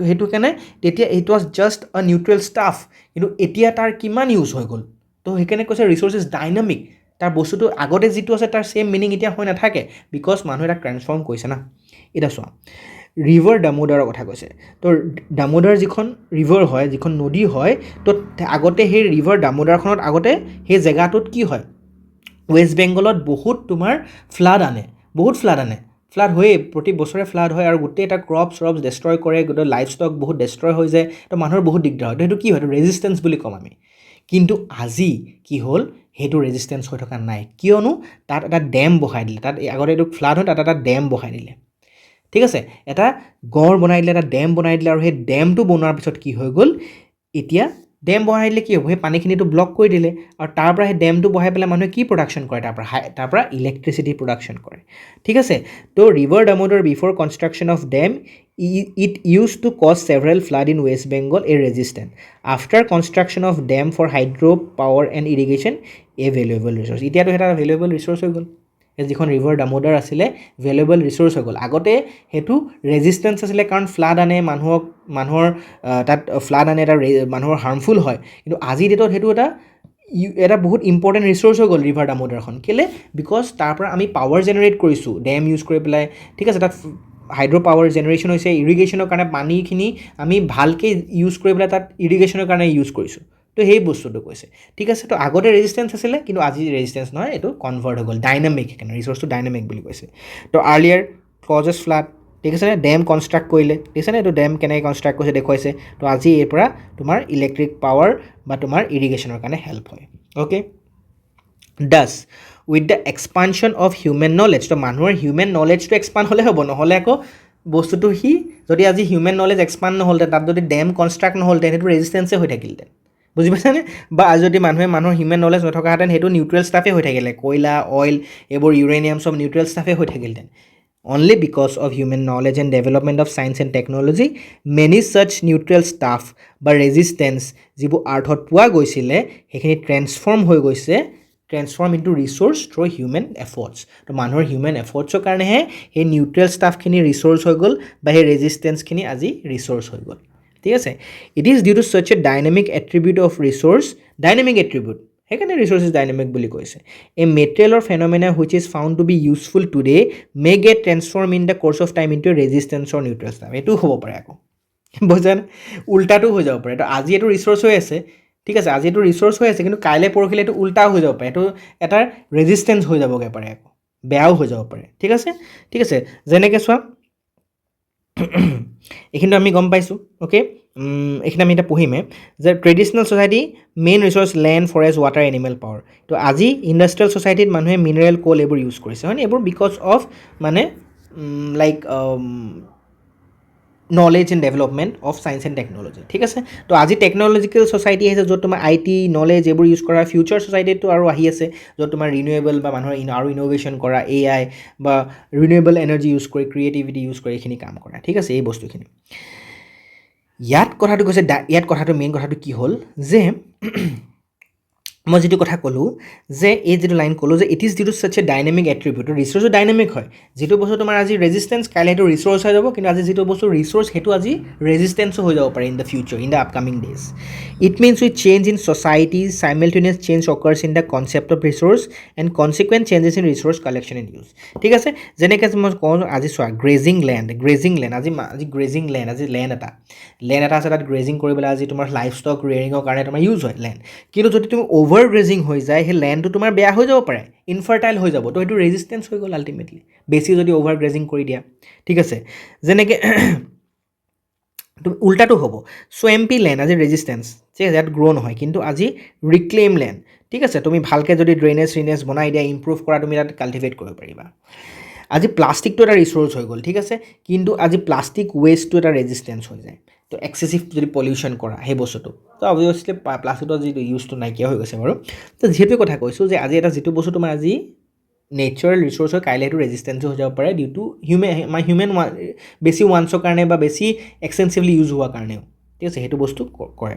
সেইটো কাৰণে তেতিয়া ইট ৱাজ জাষ্ট আ নিউট্ৰেল ষ্টাফ, কিন্তু এতিয়া তাৰ কিমান ইউজ হৈ গ'ল। তো সেইকাৰণে কৈছে ৰিচোৰ্চ ইজ ডাইনামিক, তাৰ বস্তুটো আগতে যিটো আছে তাৰ ছেইম মিনিং এতিয়া হৈ নাথাকে, বিকজ মানুহে তাক ট্ৰেন্সফৰ্ম কৰিছে না। এতিয়া চোৱা, ৰিভাৰ দামোদৰৰ কথা কৈছে। তো দামোদৰ যিখন ৰিভাৰ হয়, যিখন নদী হয়, তো আগতে সেই ৰিভাৰ দামোদৰখনত আগতে সেই জেগাটোত কি হয়, ৱেষ্ট বেংগলত বহুত তোমাৰ ফ্লাড আনে, ফ্লাড হয়েই, প্ৰতি বছৰে ফ্লাড হয়, আৰু গোটেই এটা ক্ৰপছ ডেষ্ট্ৰয় কৰে, গোটেই লাইফ ষ্টক বহুত ডেষ্ট্ৰয় হৈ যায়। তো মানুহৰ বহুত দিগদাৰ হয়। তো সেইটো কি হয়, সেইটো ৰেজিষ্টেঞ্চ বুলি ক'ম আমি। কিন্তু আজি কি হ'ল, সেইটো ৰেজিষ্টেঞ্চ হৈ থকা নাই, কিয়নো তাত এটা ডেম বহাই দিলে। তাত আগতে এইটো ফ্লাড হয়, তাত এটা ডেম বহাই দিলে, ঠিক আছে এটা গড় বনাই দিলে এটা ডেম বনাই দিলে আৰু সেই ডেমটো বনোৱাৰ পিছত কি হৈ গ'ল এতিয়া ডেম বহাই দিলে কি হ'ব সেই পানীখিনিটো ব্লক কৰি দিলে আৰু তাৰ পৰা সেই ডেমটো বহাই পেলাই মানুহে কি প্ৰডাকশ্যন কৰে তাৰ পৰা ইলেক্ট্ৰিচিটি প্ৰডাকশ্যন কৰে ঠিক আছে তো river Damodar before construction of them it used to cause several flood in West Bengal a resistant after construction of dam for hydro power and irrigation a valuable resource এতিয়াতো এটা valuable resource হৈ গ'ল যিখন river Damodar আছিলে valuable resource হৈ গ'ল আগতে সেইটো ৰেজিষ্টেঞ্চ আছিলে কাৰণ ফ্লাড আনে মানুহৰ তাত ফ্লাড আনে এটা মানুহৰ হাৰ্মফুল হয় কিন্তু আজিৰ ডেটত সেইটো এটা বহুত ইম্পৰ্টেণ্ট ৰিচোৰ্চ হৈ গ'ল ৰিভাৰ দামোদৰখন কেলে বিকজ তাৰ পৰা আমি পাৱাৰ জেনেৰেট কৰিছোঁ ডেম ইউজ কৰি পেলাই ঠিক আছে তাত হাইড্ৰ' পাৱাৰ জেনেৰেশ্যন হৈছে ইৰিগেশ্যনৰ কাৰণে পানীখিনি আমি ভালকৈ ইউজ কৰি পেলাই তাত ইৰিগেশ্যনৰ কাৰণে ইউজ কৰিছোঁ তো সেই বস্তুটো কৈছে ঠিক আছে তো আগতে ৰেজিষ্টেঞ্চ আছিলে কিন্তু আজি ৰেজিষ্টেঞ্চ নহয় এইটো কনভাৰ্ট হৈ গ'ল ডাইনামিক সেইকাৰণে ৰিচোৰ্চটো ডাইনামিক বুলি কৈছে তো আৰ্লিয়াৰ কজেছ ফ্লাড ঠিক আছে ডেম কনষ্ট্ৰাক্ট কৰিলে ঠিক আছে এইটো ডেম কেনেকৈ কনষ্ট্ৰাক্ট কৰিছে দেখুৱাইছে তো আজি এই পৰা তোমাৰ ইলেক্ট্ৰিক পাৱাৰ বা তোমাৰ ইৰিগেশ্যনৰ কাৰণে হেল্প হয় okay does with the expansion of human knowledge তো মানুহৰ হিউমেন নলেজটো এক্সপাণ্ড হ'লে হ'ব নহ'লে আকৌ বস্তুটো যদি আজি হিউমেন নলেজ এক্সপাণ্ড নহ'লহেঁতেন তাত যদি ডেম কনষ্ট্ৰাক্ট নহ'লহেঁতেন সেইটো ৰেজিষ্টেঞ্চে হৈ থাকিলহেঁতেন বুজি পাইছানে বা আজি যদি মানুহৰ হিউমেন নলেজ নথকাহেঁতেন সেইটো নিউট্ৰেল ষ্টাফে হৈ থাকিলে কয়লা অইল এইবোৰ ইউৰেনিয়াম চব নিউট্ৰেল ষ্টাফে হৈ থাকিলহেঁতেন only because of human knowledge and development of science and technology many such neutral stuff বা resistance যিবোৰ আৰ্থত পোৱা গৈছিলে সেইখিনি transform into resource through human efforts তো মানুহৰ হিউমেন এফৰ্টছৰ কাৰণেহে সেই নিউট্ৰেল ষ্টাফখিনি ৰিচোৰ্চ হৈ গ'ল বা সেই ৰেজিষ্টেঞ্চখিনি আজি ৰিচোৰ্চ হৈ গ'ল ঠিক আছে it is due to such a dynamic attribute of resource dynamic attribute সেইকাৰণে ৰিচোৰ্চ ইজ ডাইনামিক বুলি কৈছে a material or phenomena which is found to be useful today may get transform in the course of time into resistance or neutral stuff এইটোও হ'ব পাৰে আকৌ বুজানে উল্টাটো হৈ যাব পাৰে তো আজি এইটো ৰিচোৰ্চ হৈ আছে ঠিক আছে আজি এইটো ৰিচোৰ্চ হৈ আছে কিন্তু কাইলৈ পৰহিলে এইটো উল্টাও হৈ যাব পাৰে এইটো এটা ৰেজিষ্টেঞ্চ হৈ যাবগৈ পাৰে আকৌ বেয়াও হৈ যাব পাৰে ঠিক আছে যেনেকৈ চোৱা এইখিনিতো আমি গম পাইছোঁ অ'কে এইখিনি আমি এতিয়া পঢ়িমে যে traditional society main resource land forest water animal power তো আজি ইণ্ডাষ্ট্ৰিয়েল ছ'চাইটিত মানুহে মিনাৰেল কোল এইবোৰ ইউজ কৰিছে হয়নে এইবোৰ বিকজ অফ মানে like knowledge and development of science and technology ঠিক আছে তো আজি টেকন'লজিকেল ছ'চাইটি আহিছে য'ত তোমাৰ IT নলেজ এইবোৰ ইউজ কৰা ফিউচাৰ ছ'চাইটিটো আৰু আহি আছে য'ত তোমাৰ ৰিনিউৱেবল বা মানুহৰ আৰু ইন'ভেশ্যন কৰা AI বা ৰিনিউৱেবল এনাৰ্জি ইউজ কৰি ক্ৰিয়েটিভিটি ইউজ কৰি এইখিনি কাম কৰা ঠিক আছে এই বস্তুখিনি ইয়াত কথাটো মেইন কথাটো কি হ'ল যে মই যিটো কথা ক'লোঁ যে এই যিটো লাইন ক'লোঁ যে it is due to such a dynamic attribute ৰিচোৰ্চো ডাইনামিক হয় যিটো বস্তু তোমাৰ আজি ৰেজিষ্টেঞ্চ কাইলৈ সেইটো ৰিচোৰ্চ হৈ যাব কিন্তু আজি যিটো বস্তু ৰিচোৰ্চ সেইটো আজি ৰেজিষ্টেঞ্চো হৈ যাব পাৰে in the future in the upcoming days it means with change in society simultaneous change occurs in the concept of resource and consequent changes in resource collection and use ঠিক আছে যেনেকৈ মই কওঁ আজি চোৱা গ্ৰেজিং লেণ্ড আজি grazing land আজি land এটা আছে তাত গ্ৰেজিং কৰিবলৈ আজি তোমাৰ লাইফ ষ্টক ৰিয়েৰিঙৰ কাৰণে তোমাৰ ইউজ হয় লেণ্ড কিন্তু যদি তুমি অভাৰ গ্ৰেজিং হৈ যায় সেই লেণ্ডটো তোমাৰ বেয়া হৈ যাব পাৰে ইনফাৰ্টাইল হৈ যাব তো সেইটো ৰেজিষ্টেঞ্চ হৈ গ'ল আল্টিমেটলি বেছি যদি অভাৰ গ্ৰেজিং কৰি দিয়া ঠিক আছে যেনেকৈ উল্টাটো হ'ব এম্পটি লেণ্ড আজি ৰেজিষ্টেঞ্চ ঠিক আছে ইয়াত গ্ৰ' নহয় কিন্তু আজি ৰিক্লেইম লেণ্ড ঠিক আছে তুমি ভালকৈ যদি ড্ৰেইনেজ বনাই দিয়া ইম্প্ৰুভ কৰা তুমি তাত কাল্টিভেট কৰিব পাৰিবা আজি প্লাষ্টিকটো এটা ৰিচোৰ্চ হৈ গ'ল ঠিক আছে কিন্তু আজি প্লাষ্টিক ৱেষ্টটো এটা ৰেজিষ্টেঞ্চ হৈ যায় তো এক্সেচিভ যদি পলিউশ্যন কৰা সেই বস্তুটো তো অবভিয়াছলি প্লাষ্টিকৰ যিটো ইউজটো নাইকিয়া হৈ গৈছে বাৰু তো যিহেতু কথা কৈছোঁ যে আজি এটা যিটো বস্তু তোমাৰ আজি নেচাৰেল ৰিচোৰ্চ হয় কাইলৈ সেইটো ৰেজিষ্টেঞ্চো হৈ যাব পাৰে ডিউ টু হিউমেন বেছি ৱান্সৰ কাৰণে বা বেছি এক্সটেনচিভলি ইউজ হোৱাৰ কাৰণেও ঠিক আছে সেইটো বস্তু কৰে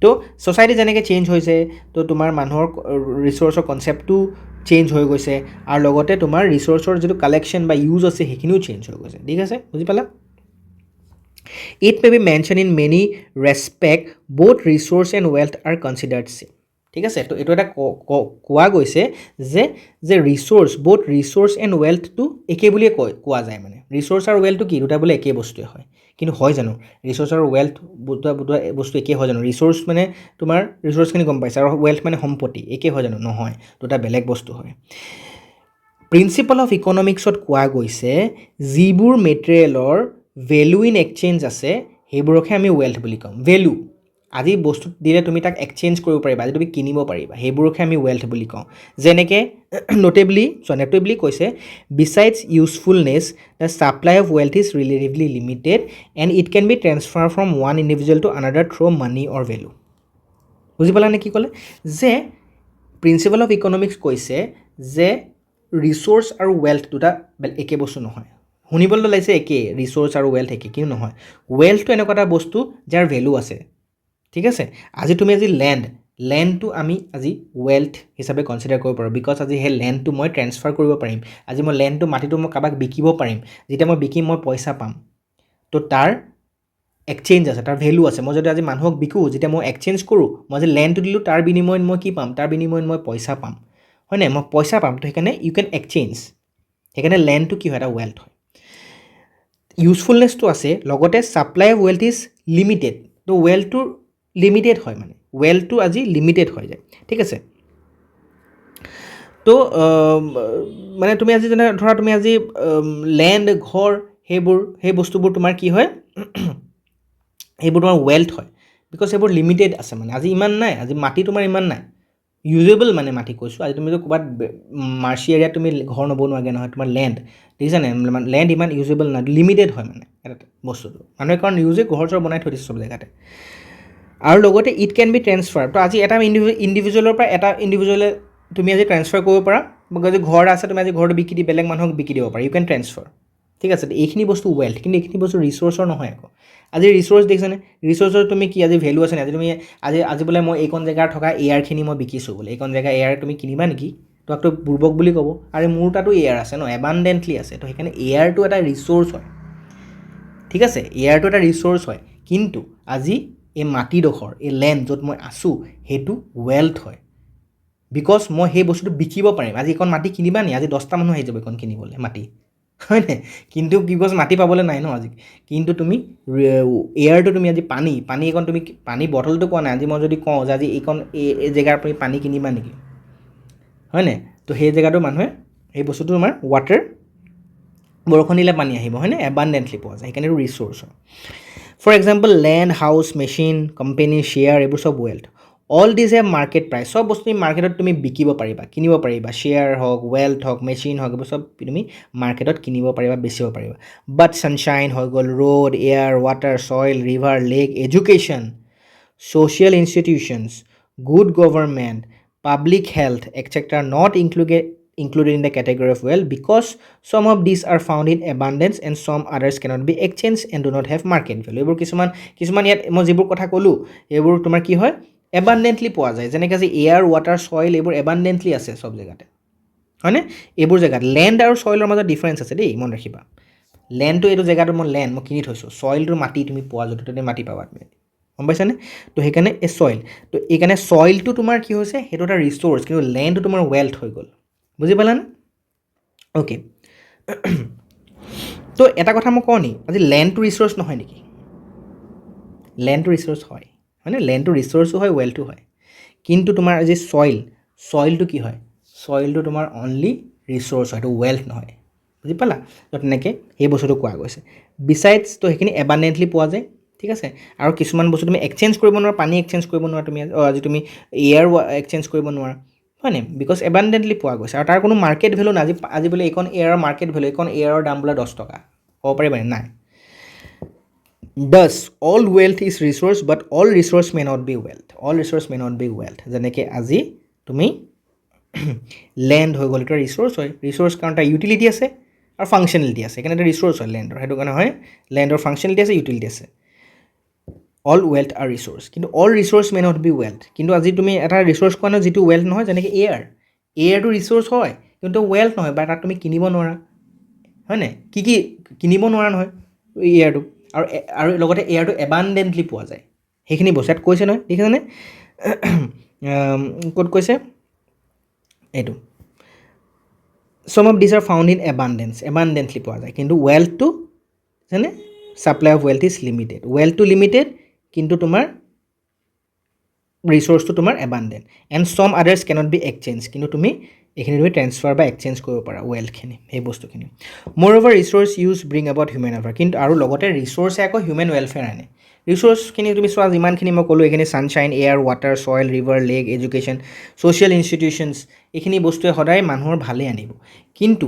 তো ছ'চাইটি যেনেকৈ চেঞ্জ হৈছে তো তোমাৰ মানুহৰ ৰিচোৰ্চৰ কনচেপ্টটো চেঞ্জ হৈ গৈছে আৰু লগতে তোমাৰ ৰিচোৰ্চৰ যিটো কালেকশ্যন বা ইউজ আছে সেইখিনিও চেঞ্জ হৈ গৈছে ঠিক আছে বুজি পালা It may be mentioned in many respects both resource and wealth are considered same ঠিক আছে তো এইটো এটা কোৱা গৈছে যে ৰিচোৰ্চ এণ্ড ৱেল্থটো একে বুলিয়ে কোৱা যায় মানে ৰিচোৰ্চ আৰু ৱেল্থটো কি দুটা বোলে একে বস্তুৱে হয় কিন্তু হয় জানো ৰিচোৰ্চ আৰু ৱেল্থ দুটা বস্তু একে হয় জানো ৰিচোৰ্চ মানে তোমাৰ ৰিচোৰ্চখিনি গম পাইছে আৰু ৱেল্থ মানে সম্পত্তি একে হয় জানো নহয় দুটা বেলেগ বস্তু হয় প্ৰিন্সিপল অফ ইকনমিক্সত কোৱা গৈছে যিবোৰ মেটেৰিয়েলৰ ভেলু ইন এক্সচেঞ্জ আছে সেইবোৰকহে আমি ৱেল্থ বুলি কওঁ ভেলু আজি বস্তু দিলে তুমি তাক এক্সচেঞ্জ কৰিব পাৰিবা, আজি তুমি কিনিব পাৰিবা, সেইবোৰকহে আমি ৱেল্থ বুলি কওঁ। যেনেকৈ নোটেবলি কৈছে, besides usefulness the supply of wealth is relatively limited and it can be transfer from one individual to another through money or value. বুজি পালানে কি ক'লে? যে প্ৰিন্সিপাল অফ ইকনমিক্স কৈছে যে ৰিচ'ৰ্চ আৰু ৱেল্থ দুটা একে বস্তু নহয়। শুনিবলৈ লাগিছে একেই, ৰিচ'ৰ্চ আৰু ৱেল্থ একে, কিন্তু নহয়। ৱেল্থটো এনেকুৱা এটা বস্তু যাৰ ভেলু আছে, ঠিক আছে? আজি তুমি লেণ্ডটো আমি আজি ৱেল্থ হিচাপে কনচিডাৰ কৰিব পাৰোঁ, বিকজ আজি সেই লেণ্ডটো মই ট্ৰেন্সফাৰ কৰিব পাৰিম। আজি মই মাটিটো মই কাৰোবাক বিকিব পাৰিম, যেতিয়া মই বিকিম মই পইচা পাম, তো তাৰ এক্সচেঞ্জ আছে, তাৰ ভেলু আছে। মই যদি আজি মানুহক বিকোঁ, যেতিয়া মই এক্সচেঞ্জ কৰোঁ, মই আজি লেণ্ডটো দিলোঁ, তাৰ বিনিময়ত মই কি পাম? তাৰ বিনিময়ত মই পইচা পাম, হয়নে? মই পইচা পাম, তো সেইকাৰণে ইউ কেন এক্সচেঞ্জ। সেইকাৰণে লেণ্ডটো কি হয়? এটা ৱেল্থ হয়। ইউজফুলনেছটো আছে, লগতে supply of wealth is limited. তো ৱেল্থটোৰ লিমিটেড হয়, মানে ৱেল্থটো আজি লিমিটেড হৈ যায়, ঠিক আছে? তো মানে তুমি আজি যেনে ধৰা তুমি আজি লেণ্ড, ঘৰ, সেই বস্তুবোৰ তোমাৰ কি হয়? সেইবোৰ তোমাৰ ৱেল্থ হয়, বিকজ সেইবোৰ লিমিটেড আছে। মানে আজি ইমান নাই, আজি মাটি তোমাৰ ইমান নাই, ইউজেবল মানে মাটি কৈছোঁ। আজি তুমি যদি ক'ৰবাত মাৰ্চি এৰিয়াত তুমি ঘৰ নবনোৱাগৈ নহয়, তোমাৰ লেণ্ড দেখিছানে? লেণ্ড ইমান ইউজেবল নাই, লিমিটেড হয় মানে এটা বস্তুটো। মানুহে কাৰণ ইউজে ঘৰ চৰ বনাই থৈ দিছে চব জেগাতে। আৰু লগতে ইট কেন বি ট্ৰেন্সফাৰ। তো আজি এটা ইণ্ডিভিজুৱেলৰ পৰা এটা ইণ্ডিভিজুৱেলে তুমি আজি ট্ৰেন্সফাৰ কৰিব পাৰা। যদি ঘৰ আছে, তুমি আজি ঘৰটো বিকি দি বেলেগ মানুহক বিকি দিব পাৰা, ইউ কেন ট্ৰেন্সফাৰ, ঠিক আছে? এইখিনি বস্তু ৱেল্থ, কিন্তু এইখিনি বস্তু ৰিচ'ৰ্চৰ নহয় আকৌ। আজি ৰিচ'ৰ্চ দেখিছানে? ৰিচ'ৰ্চৰ তুমি কি আজি ভেলু আছে নে? আজি তুমি আজি বোলে মই এইকণ জেগাৰ থকা এয়াৰখিনি মই বিকিছোঁ বোলে, এইকণ জেগা এয়াৰ তুমি কিনিবা নেকি? তোমাকতো বুৰ্বক বুলি ক'ব। আৰু মোৰ তাতো এয়াৰ আছে ন, এবাণ্ডেণ্টলি আছে, তো সেইকাৰণে এয়াৰটো এটা ৰিচ'ৰ্চ হয়, ঠিক আছে? এয়াৰটো এটা ৰিচ'ৰ্চ হয়, কিন্তু আজি এই মাটিডোখৰ, এই লেণ্ড য'ত মই আছোঁ, সেইটো ৱেল্থ হয়, বিকজ মই সেই বস্তুটো বিকিব পাৰিম। আজি এইকণ মাটি কিনিবা নি? আজি 10টা মানুহ আহি যাব এইকণ কিনিবলৈ মাটি, হয়নে? কিন্তু বিকজ মাটি পাবলৈ নাই ন আজি। কিন্তু তুমি এয়াৰটো, তুমি আজি পানী এইকণ তুমি পানী বটলটো কোৱা নাই। আজি মই যদি কওঁ যে আজি এইকণ এই জেগাৰ পৰা পানী কিনিবা নেকি, হয়নে? তো সেই জেগাটো মানুহে সেই বস্তুটো তোমাৰ ৱাটাৰ, বৰষুণ দিলে পানী আহিব, হয়নে? এবাণ্ডেণ্টলি পোৱা যায়, সেইকাৰণে ৰিচ'ৰ্চ হয়। For example land, house, machine, company, share, এইবোৰ চব wealth. All these have market price. চব বস্তু তুমি মাৰ্কেটত তুমি বিকিব পাৰিবা, কিনিব পাৰিবা। শ্বেয়াৰ হওক, ৱেল্থ হওক, মেচিন হওক, এইবোৰ চব তুমি মাৰ্কেটত কিনিব পাৰিবা, বেচিব পাৰিবা। বাট ছানশ্বাইন হৈ গ'ল, road, air, water, soil, river, lake, education, social institutions, good government, public health, etc. not included in the category of wealth because some of these are found in abundance and some others cannot be exchanged and do not have market value. এইবোৰ কিছুমান ইয়াত মই যিবোৰ কথা ক'লোঁ, এইবোৰ তোমাৰ কি হয়? এবাণ্ডেণ্টলি পোৱা যায়। যেনেকৈ আজি এয়াৰ, ৱাটাৰ, ছইল, এইবোৰ এবাণ্ডেণ্টলি আছে চব জেগাতে, হয়নে? এইবোৰ জেগাত লেণ্ড আৰু ছইলৰ মাজত ডিফাৰেঞ্চ আছে দেই, মনত ৰাখিবা। লেণ্ডটো এইটো জেগাটো মই কিনি থৈছোঁ, ছইলটো মাটি তুমি পোৱা, য'তে ত'তে মাটি পাবা তুমি, গম পাইছানে? তো সেইকাৰণে এই ছইল, তো এইকাৰণে ছইলটো তোমাৰ কি হৈছে? সেইটো এটা ৰিচ'ৰ্চ, কিন্তু লেণ্ডটো তোমাৰ ৱেল্থ হৈ গ'ল। বুজি পালানে? অ'কে। তো এটা কথা মই কওঁ নি, আজি লেণ্ডটো ৰিচ'ৰ্চ নহয় নেকি? লেণ্ডটো ৰিচ'ৰ্চ হয়, হয়নে? লেণ্ডটো ৰিচ'ৰ্চো হয়, ৱেল্থো হয়। কিন্তু তোমাৰ আজি ছইলটো কি হয়? ছইলটো তোমাৰ অনলি ৰিচ'ৰ্চ হয়, এইটো ৱেল্থ নহয়। বুজি পালা? তো তেনেকৈ সেই বস্তুটো কোৱা গৈছে। বিচাইডছ, তো সেইখিনি এবাণ্ডেণ্টলি পোৱা যায়, ঠিক আছে? আৰু কিছুমান বস্তু তুমি এক্সচেঞ্জ কৰিব নোৱাৰা, পানী এক্সচেঞ্জ কৰিব নোৱাৰা তুমি, আজি তুমি এয়াৰ এক্সচেঞ্জ কৰিব নোৱাৰা, হয়নে? বিকজ এবাণ্ডেণ্টলি পোৱা গৈছে, আৰু তাৰ কোনো মাৰ্কেট ভেলু নাই। আজি বোলে এইখন এয়াৰৰ মাৰ্কেট ভেলু, এইখন এয়াৰৰ দাম বোলে 10 টকা, ক'ব পাৰিবানে? নাই। Thus, all wealth is resource, but all resource may not be wealth. All resource may not be wealth. যেনেকৈ আজি তুমি লেণ্ড হৈ গ'ল, এটা ৰিচ'ৰ্চ হয়। ৰিচ'ৰ্চ কাৰণ এটা ইউটিলিটি আছে আৰু ফাংচনেলিটি আছে, সেইকাৰণে এটা ৰিচ'ৰ্চ হয় লেণ্ডৰ। সেইটো কাৰণে হয় লেণ্ডৰ ফাংচনেলিটি আছে, ইউটিলিটি আছে। অল ৱেল্থ আৰু ৰিচ'ৰ্চ, কিন্তু all resource may not be wealth. কিন্তু আজি তুমি এটা ৰিচ'ৰ্চ কোৱা নহয় যিটো ৱেল্থ নহয়, যেনেকৈ এয়াৰটো ৰিচ'ৰ্চ হয়, কিন্তু ৱেল্থ নহয়, বা তাক তুমি কিনিব নোৱাৰা, হয়নে? কি কিনিব নোৱাৰা নহয় এয়াৰটো, আৰু লগতে এয়াৰটো এবাণ্ডেণ্টলি পোৱা যায়। সেইখিনি বস্তু ইয়াত কৈছে নহয়, দেখিছানে? ক'ত কৈছে এইটো? some of these are found in abundance, এবাণ্ডেণ্টলি পোৱা যায়, কিন্তু ৱেল্থটো যেনে supply of wealth is limited. ৱেল্থটো লিমিটেড, কিন্তু তোমাৰ ৰিচোৰ্চটো তোমাৰ abundant and some others cannot be exchange কিন্তু তুমি এইখিনি তুমি ট্ৰেন্সফাৰ বা এক্সচেঞ্জ কৰিব পাৰা ৱেল্থখিনি সেই বস্তুখিনি মোৰ over resource use bring about human ever কিন্তু আৰু লগতে ৰিচোৰ্চে আকৌ হিউমেন ৱেলফেয়াৰ আনে ৰিচোৰ্চখিনি তুমি চোৱা যিমানখিনি মই ক'লোঁ এইখিনি sunshine air water soil river lake education social institutions এইখিনি বস্তুৱে সদায় মানুহৰ ভালেই আনিব কিন্তু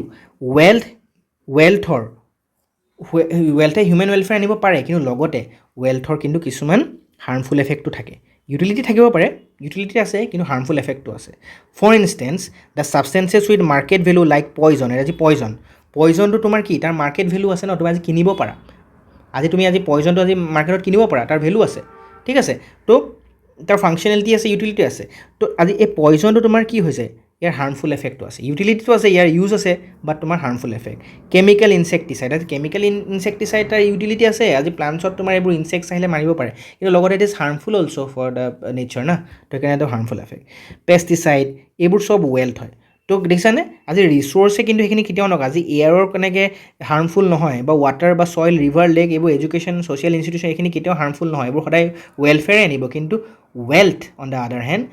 ৱেল্থে হিউমেন ৱেলফেয়াৰ আনিব পাৰে কিন্তু লগতে ৱেল্থৰ কিন্তু কিছুমান হাৰ্মফুল এফেক্টটো থাকে ইউটিলিটি থাকিব পাৰে ইউটিলিটি আছে কিন্তু হাৰ্মফুল এফেক্টটো আছে for instance the substances with market value like poison আজি পয়জনটো তোমাৰ কি তাৰ মাৰ্কেট ভেলু আছে ন তুমি আজি কিনিব পাৰা তুমি পয়জনটো আজি মাৰ্কেটত কিনিব পাৰা তাৰ ভেলু আছে ঠিক আছে তো তাৰ ফাংচনেলিটি আছে ইউটিলিটি আছে তো আজি এই পয়জনটো তোমাৰ কি হৈছে ইয়াৰ হাৰ্মফুল এফেক্টটো আছে ইউটিলিটিটো আছে ইয়াৰ ইউজ আছে বাট তোমাৰ হাৰ্মফুল এফেক্ট কেমিকেল ইনচেক্টিচাইড আজি কেমিকেল ইনচেক্টিচাইড তাৰ ইউটিলিটি আছে আজি প্লাণ্টছত তোমাৰ এইবোৰ ইনচেক্টছ আহিলে মাৰিব পাৰে কিন্তু লগতে it is harmful also' for the nature না তো সেইকাৰণে এটা হাৰ্মফুল এফেক্ট পেষ্টিচাইড এইবোৰ চব ৱেল্থ হয় তো দেখিছানে আজি ৰিচোৰ্চে কিন্তু সেইখিনি কেতিয়াও নকয় আজি এয়াৰৰ কেনেকৈ হাৰ্মফুল নহয় বা ৱাটাৰ বা ছইল ৰিভাৰ লেক এইবোৰ এডুকেশ্যন ছ'চিয়েল ইনষ্টিটিউশ্যন এইখিনি কেতিয়াও হাৰ্মফুল নহয় এইবোৰ সদায় ৱেলফেয়াৰে আনিব কিন্তু wealth on the other hand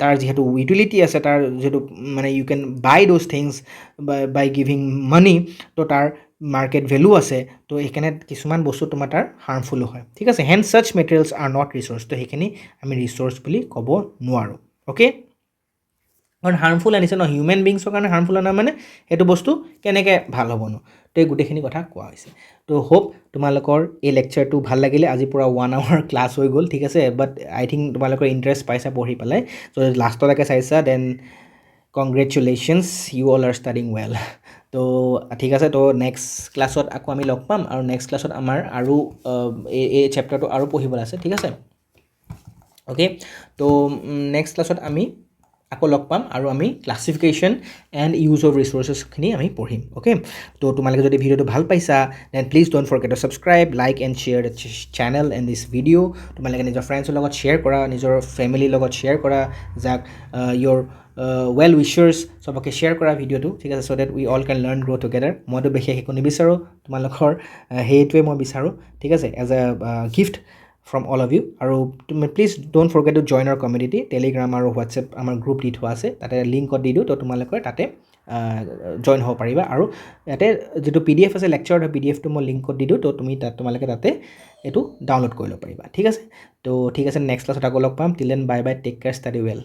তাৰ যিহেতু ইউটিলিটি আছে তাৰ যিহেতু মানে you can buy those things by giving money তো তাৰ মাৰ্কেট ভেলু আছে তো সেইকাৰণে কিছুমান বস্তু তোমাৰ তাৰ হাৰ্মফুলো হয় ঠিক আছে hand ছাচ materials are not resource তো সেইখিনি আমি ৰিচোৰ্চ বুলি ক'ব নোৱাৰোঁ অ'কে কাৰণ হাৰ্মফুল আনিছে ন হিউমেন বিংছৰ কাৰণে হাৰ্মফুল অনা মানে সেইটো বস্তু কেনেকৈ ভাল হ'বনো তো এই গোটেইখিনি কথা কোৱা হৈছে তো হোপ তোমালোকৰ এই লেকচাৰটো ভাল লাগিলে আজিৰ পৰা 1 আৱাৰ ক্লাছ হৈ গ'ল ঠিক আছে বাট আই থিংক তোমালোকৰ ইণ্টাৰেষ্ট পাইছা পঢ়ি পেলাই চ' লাষ্টলৈকে চাইছা then congratulations you all are studying well তো ঠিক আছে তো নেক্সট ক্লাছত আকৌ আমি লগ পাম আৰু নেক্সট ক্লাছত আমাৰ আৰু এই চেপ্টাৰটো আৰু পঢ়িবলৈ আছে ঠিক আছে অ'কে তো নেক্সট ক্লাছত আমি আকৌ লগ পাম আৰু আমি ক্লাছিফিকেশ্যন এণ্ড ইউজ অফ ৰিচোৰ্চেছখিনি আমি পঢ়িম অ'কে তো তোমালোকে যদি ভিডিঅ'টো ভাল পাইছা then please don't forget to subscribe like and share the channel and this video' তোমালোকে নিজৰ ফ্ৰেণ্ডছৰ লগত শ্বেয়াৰ কৰা নিজৰ ফেমিলিৰ লগত শ্বেয়াৰ কৰা যাক ইয়'ৰ ৱেল উইচাৰ্ছ চবকে শ্বেয়াৰ কৰা ভিডিঅ'টো ঠিক আছে so' that we all can learn grow' together মইতো বিশেষ একো নিবিচাৰোঁ তোমালোকৰ সেইটোৱে মই বিচাৰোঁ ঠিক আছে as a gift from all of you আৰু তুমি please don't forget to join our community Telegram আৰু হোৱাটছএপ আমাৰ গ্ৰুপ দি থোৱা আছে তাতে লিংকত দি দিওঁ তো তোমালোকে তাতে জইন হ'ব পাৰিবা আৰু ইয়াতে যিটো PDF আছে লেকচাৰৰ PDFটো মই লিংকত দি দিওঁ তো তুমি তোমালোকে তাতে এইটো ডাউনলোড কৰি ল'ব পাৰিবা ঠিক আছে তো ঠিক আছে নেক্সট ক্লাছত আকৌ লগ পাম till then bye bye take care study well